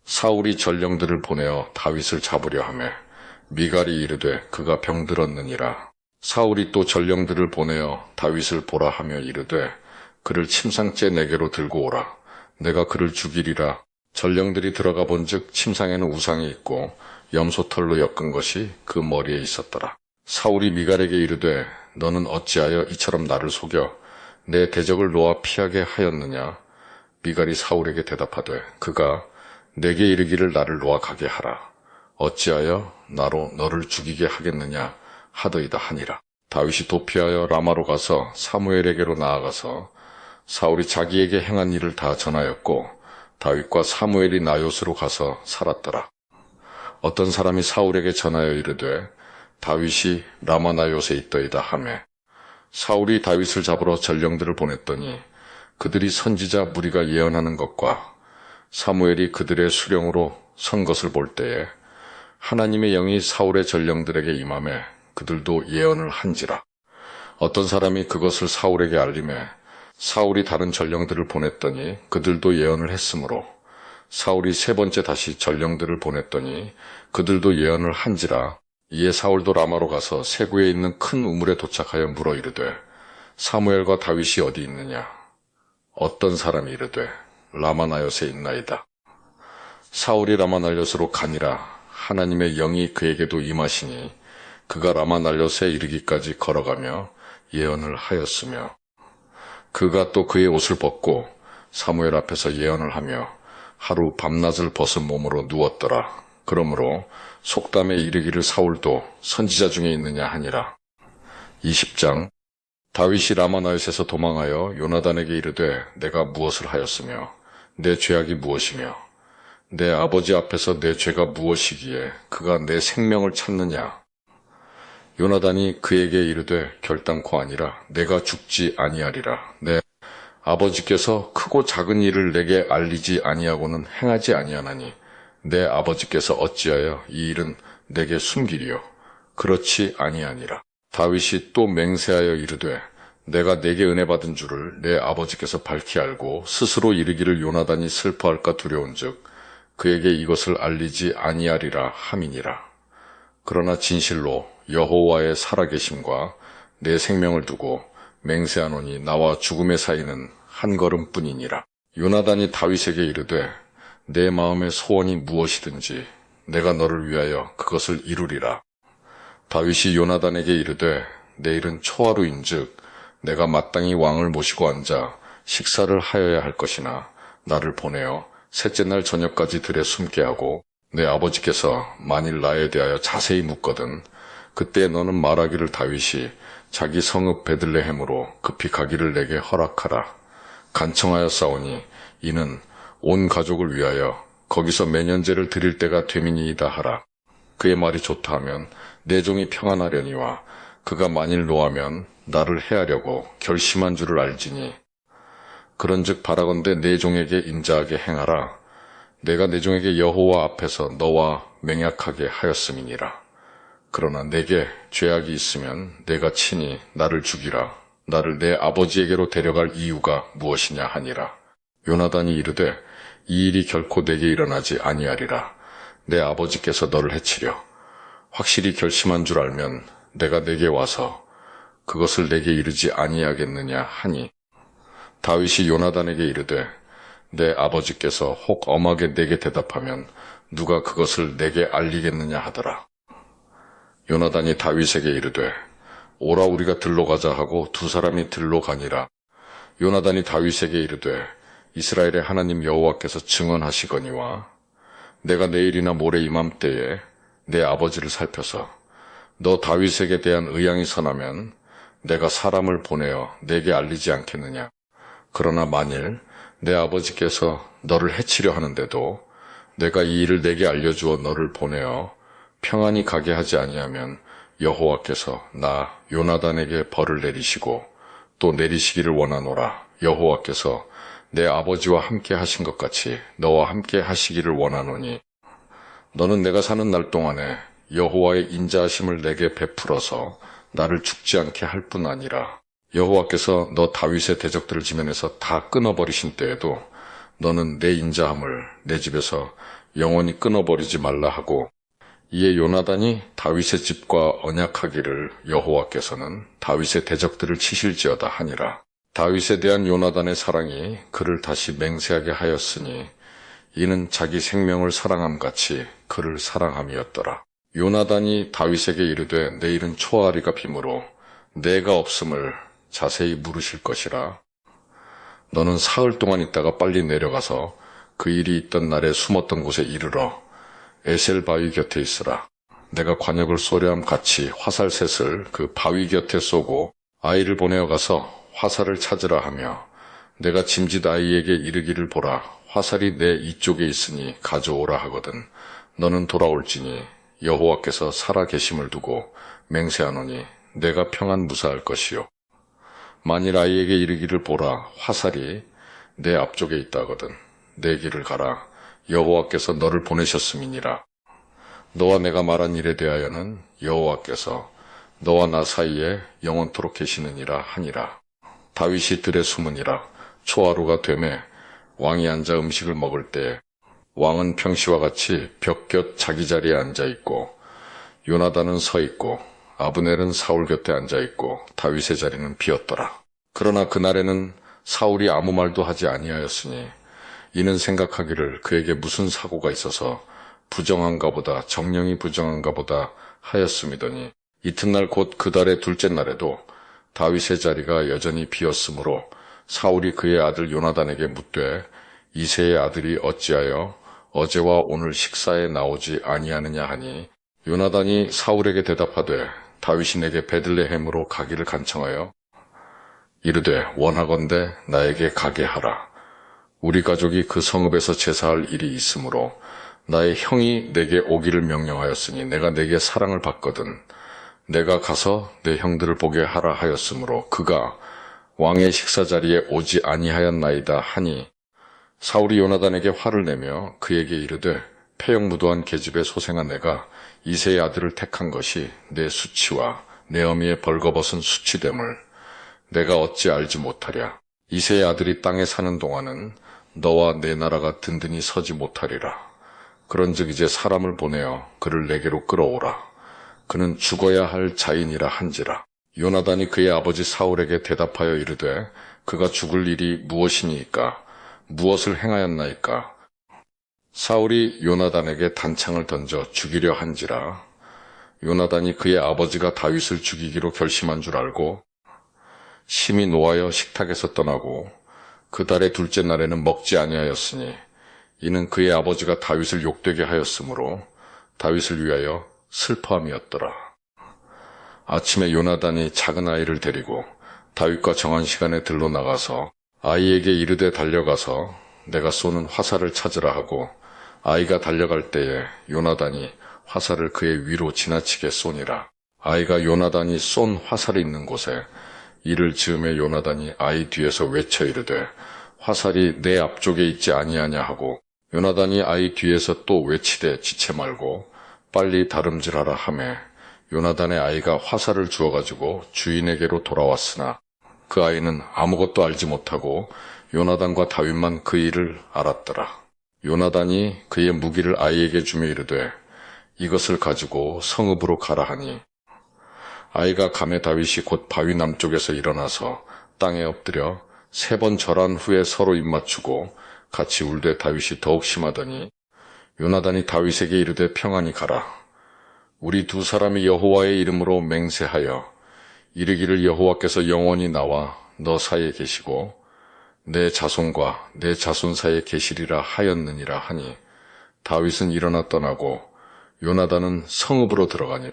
사울이 전령들을 보내어 다윗을 잡으려 하매 미갈이 이르되 그가 병들었느니라. 사울이 또 전령들을 보내어 다윗을 보라 하며 이르되 그를 침상째 내게로 들고 오라. 내가 그를 죽이리라. 전령들이 들어가 본즉 침상에는 우상이 있고 염소털로 엮은 것이 그 머리에 있었더라. 사울이 미갈에게 이르되 너는 어찌하여 이처럼 나를 속여 내 대적을 놓아 피하게 하였느냐. 미갈이 사울에게 대답하되 그가 내게 이르기를 나를 놓아 가게 하라. 어찌하여 나로 너를 죽이게 하겠느냐 하더이다 하니라. 다윗이 도피하여 라마로 가서 사무엘에게로 나아가서 사울이 자기에게 행한 일을 다 전하였고 다윗과 사무엘이 나요스로 가서 살았더라. 어떤 사람이 사울에게 전하여 이르되 다윗이 라마 나요스에 있더이다 하매 사울이 다윗을 잡으러 전령들을 보냈더니 그들이 선지자 무리가 예언하는 것과 사무엘이 그들의 수령으로 선 것을 볼 때에 하나님의 영이 사울의 전령들에게 임하매 그들도 예언을 한지라. 어떤 사람이 그것을 사울에게 알림해 사울이 다른 전령들을 보냈더니 그들도 예언을 했으므로 사울이 세 번째 다시 전령들을 보냈더니 그들도 예언을 한지라. 이에 사울도 라마로 가서 세구에 있는 큰 우물에 도착하여 물어 이르되 사무엘과 다윗이 어디 있느냐. 어떤 사람이 이르되 라마나요스에 있나이다. 사울이 라마나요스로 가니라. 하나님의 영이 그에게도 임하시니 그가 라마나요스에 이르기까지 걸어가며 예언을 하였으며 그가 또 그의 옷을 벗고 사무엘 앞에서 예언을 하며 하루 밤낮을 벗은 몸으로 누웠더라. 그러므로 속담에 이르기를 사울도 선지자 중에 있느냐 하니라. 20장. 다윗이 라마나요스에서 도망하여 요나단에게 이르되 내가 무엇을 하였으며 내 죄악이 무엇이며 내 아버지 앞에서 내 죄가 무엇이기에 그가 내 생명을 찾느냐. 요나단이 그에게 이르되 결단코 아니라 내가 죽지 아니하리라. 내 아버지께서 크고 작은 일을 내게 알리지 아니하고는 행하지 아니하나니 내 아버지께서 어찌하여 이 일은 내게 숨기리요. 그렇지 아니하니라. 다윗이 또 맹세하여 이르되 내가 내게 은혜 받은 줄을 내 아버지께서 밝히 알고 스스로 이르기를 요나단이 슬퍼할까 두려운즉 그에게 이것을 알리지 아니하리라 함이니라. 그러나 진실로 여호와의 살아계심과 내 생명을 두고 맹세하노니 나와 죽음의 사이는 한 걸음뿐이니라. 요나단이 다윗에게 이르되 내 마음의 소원이 무엇이든지 내가 너를 위하여 그것을 이루리라. 다윗이 요나단에게 이르되 내일은 초하루인즉 내가 마땅히 왕을 모시고 앉아 식사를 하여야 할 것이나 나를 보내어 셋째 날 저녁까지 들에 숨게 하고 내 아버지께서 만일 나에 대하여 자세히 묻거든 그때 너는 말하기를 다윗이 자기 성읍 베들레헴으로 급히 가기를 내게 허락하라. 간청하였사오니 이는 온 가족을 위하여 거기서 매년제를 드릴 때가 되민이이다 하라. 그의 말이 좋다 하면 내 종이 평안하려니와 그가 만일 노하면 나를 해하려고 결심한 줄을 알지니 그런즉 바라건대 내 종에게 인자하게 행하라. 내가 내 종에게 여호와 앞에서 너와 맹약하게 하였음이니라. 그러나 내게 죄악이 있으면 내가 친히 나를 죽이라. 나를 내 아버지에게로 데려갈 이유가 무엇이냐 하니라. 요나단이 이르되 이 일이 결코 내게 일어나지 아니하리라. 내 아버지께서 너를 해치려 확실히 결심한 줄 알면 내가 내게 와서 그것을 내게 이르지 아니하겠느냐 하니 다윗이 요나단에게 이르되 내 아버지께서 혹 엄하게 내게 대답하면 누가 그것을 내게 알리겠느냐 하더라. 요나단이 다윗에게 이르되 오라 우리가 들로 가자 하고 두 사람이 들로 가니라. 요나단이 다윗에게 이르되 이스라엘의 하나님 여호와께서 증언하시거니와 내가 내일이나 모레 이맘때에 내 아버지를 살펴서 너 다윗에게 대한 의향이 선하면 내가 사람을 보내어 내게 알리지 않겠느냐. 그러나 만일 내 아버지께서 너를 해치려 하는데도 내가 이 일을 내게 알려주어 너를 보내어 평안히 가게 하지 아니하면 여호와께서 나 요나단에게 벌을 내리시고 또 내리시기를 원하노라. 여호와께서 내 아버지와 함께 하신 것 같이 너와 함께 하시기를 원하노니 너는 내가 사는 날 동안에 여호와의 인자하심을 내게 베풀어서 나를 죽지 않게 할 뿐 아니라 여호와께서 너 다윗의 대적들을 지면에서 다 끊어버리신 때에도 너는 내 인자함을 내 집에서 영원히 끊어버리지 말라 하고 이에 요나단이 다윗의 집과 언약하기를 여호와께서는 다윗의 대적들을 치실지어다 하니라. 다윗에 대한 요나단의 사랑이 그를 다시 맹세하게 하였으니 이는 자기 생명을 사랑함같이 그를 사랑함이었더라. 요나단이 다윗에게 이르되 내일은 초하리가 비므로 내가 없음을 자세히 물으실 것이라. 너는 사흘 동안 있다가 빨리 내려가서 그 일이 있던 날에 숨었던 곳에 이르러 에셀 바위 곁에 있으라. 내가 관역을 쏘려함 같이 화살셋을 그 바위 곁에 쏘고 아이를 보내어 가서 화살을 찾으라 하며 내가 짐짓 아이에게 이르기를 보라. 화살이 내 이쪽에 있으니 가져오라 하거든. 너는 돌아올지니 여호와께서 살아 계심을 두고 맹세하노니 내가 평안 무사할 것이요. 만일 아이에게 이르기를 보라. 화살이 내 앞쪽에 있다 하거든. 내 길을 가라. 여호와께서 너를 보내셨음이니라. 너와 내가 말한 일에 대하여는 여호와께서 너와 나 사이에 영원토록 계시느니라 하니라. 다윗이 들에 숨으니라. 초하루가 되매 왕이 앉아 음식을 먹을 때에 왕은 평시와 같이 벽 곁 자기 자리에 앉아 있고 요나단은 서 있고 아브넬은 사울 곁에 앉아 있고 다윗의 자리는 비었더라. 그러나 그날에는 사울이 아무 말도 하지 아니하였으니 이는 생각하기를 그에게 무슨 사고가 있어서 부정한가 보다 정령이 부정한가 보다 하였음이더니 이튿날 곧 그 달의 둘째 날에도 다윗의 자리가 여전히 비었으므로 사울이 그의 아들 요나단에게 묻되 이새의 아들이 어찌하여 어제와 오늘 식사에 나오지 아니하느냐 하니 요나단이 사울에게 대답하되 다윗이 내게 베들레헴으로 가기를 간청하여 이르되 원하건대 나에게 가게 하라. 우리 가족이 그 성읍에서 제사할 일이 있으므로 나의 형이 내게 오기를 명령하였으니 내가 내게 사랑을 받거든 내가 가서 내 형들을 보게 하라 하였으므로 그가 왕의 식사 자리에 오지 아니하였나이다 하니 사울이 요나단에게 화를 내며 그에게 이르되 패역무도한 계집의 소생아 내가 이새의 아들을 택한 것이 내 수치와 내 어미의 벌거벗은 수치됨을 내가 어찌 알지 못하랴. 이새의 아들이 땅에 사는 동안은 너와 내 나라가 든든히 서지 못하리라. 그런즉 이제 사람을 보내어 그를 내게로 끌어오라. 그는 죽어야 할 자인이라 한지라. 요나단이 그의 아버지 사울에게 대답하여 이르되 그가 죽을 일이 무엇이니이까? 무엇을 행하였나이까? 사울이 요나단에게 단창을 던져 죽이려 한지라. 요나단이 그의 아버지가 다윗을 죽이기로 결심한 줄 알고 심히 노하여 식탁에서 떠나고 그 달의 둘째 날에는 먹지 아니하였으니 이는 그의 아버지가 다윗을 욕되게 하였으므로 다윗을 위하여 슬퍼함이었더라. 아침에 요나단이 작은 아이를 데리고 다윗과 정한 시간에 들로 나가서 아이에게 이르되 달려가서 내가 쏘는 화살을 찾으라 하고 아이가 달려갈 때에 요나단이 화살을 그의 위로 지나치게 쏘니라. 아이가 요나단이 쏜 화살이 있는 곳에 이를 즈음에 요나단이 아이 뒤에서 외쳐 이르되 화살이 내 앞쪽에 있지 아니하냐 하고 요나단이 아이 뒤에서 또 외치되 지체 말고 빨리 다름질하라 하매 요나단의 아이가 화살을 주어가지고 주인에게로 돌아왔으나 그 아이는 아무것도 알지 못하고 요나단과 다윗만 그 일을 알았더라. 요나단이 그의 무기를 아이에게 주며 이르되 이것을 가지고 성읍으로 가라 하니 아이가 가매 다윗이 곧 바위 남쪽에서 일어나서 땅에 엎드려 3번 절한 후에 서로 입맞추고 같이 울되 다윗이 더욱 심하더니 요나단이 다윗에게 이르되 평안히 가라. 우리 두 사람이 여호와의 이름으로 맹세하여 이르기를 여호와께서 영원히 나와 너 사이에 계시고 내 자손과 내 자손 사이에 계시리라 하였느니라 하니 다윗은 일어나 떠나고 요나단은 성읍으로 들어가니라.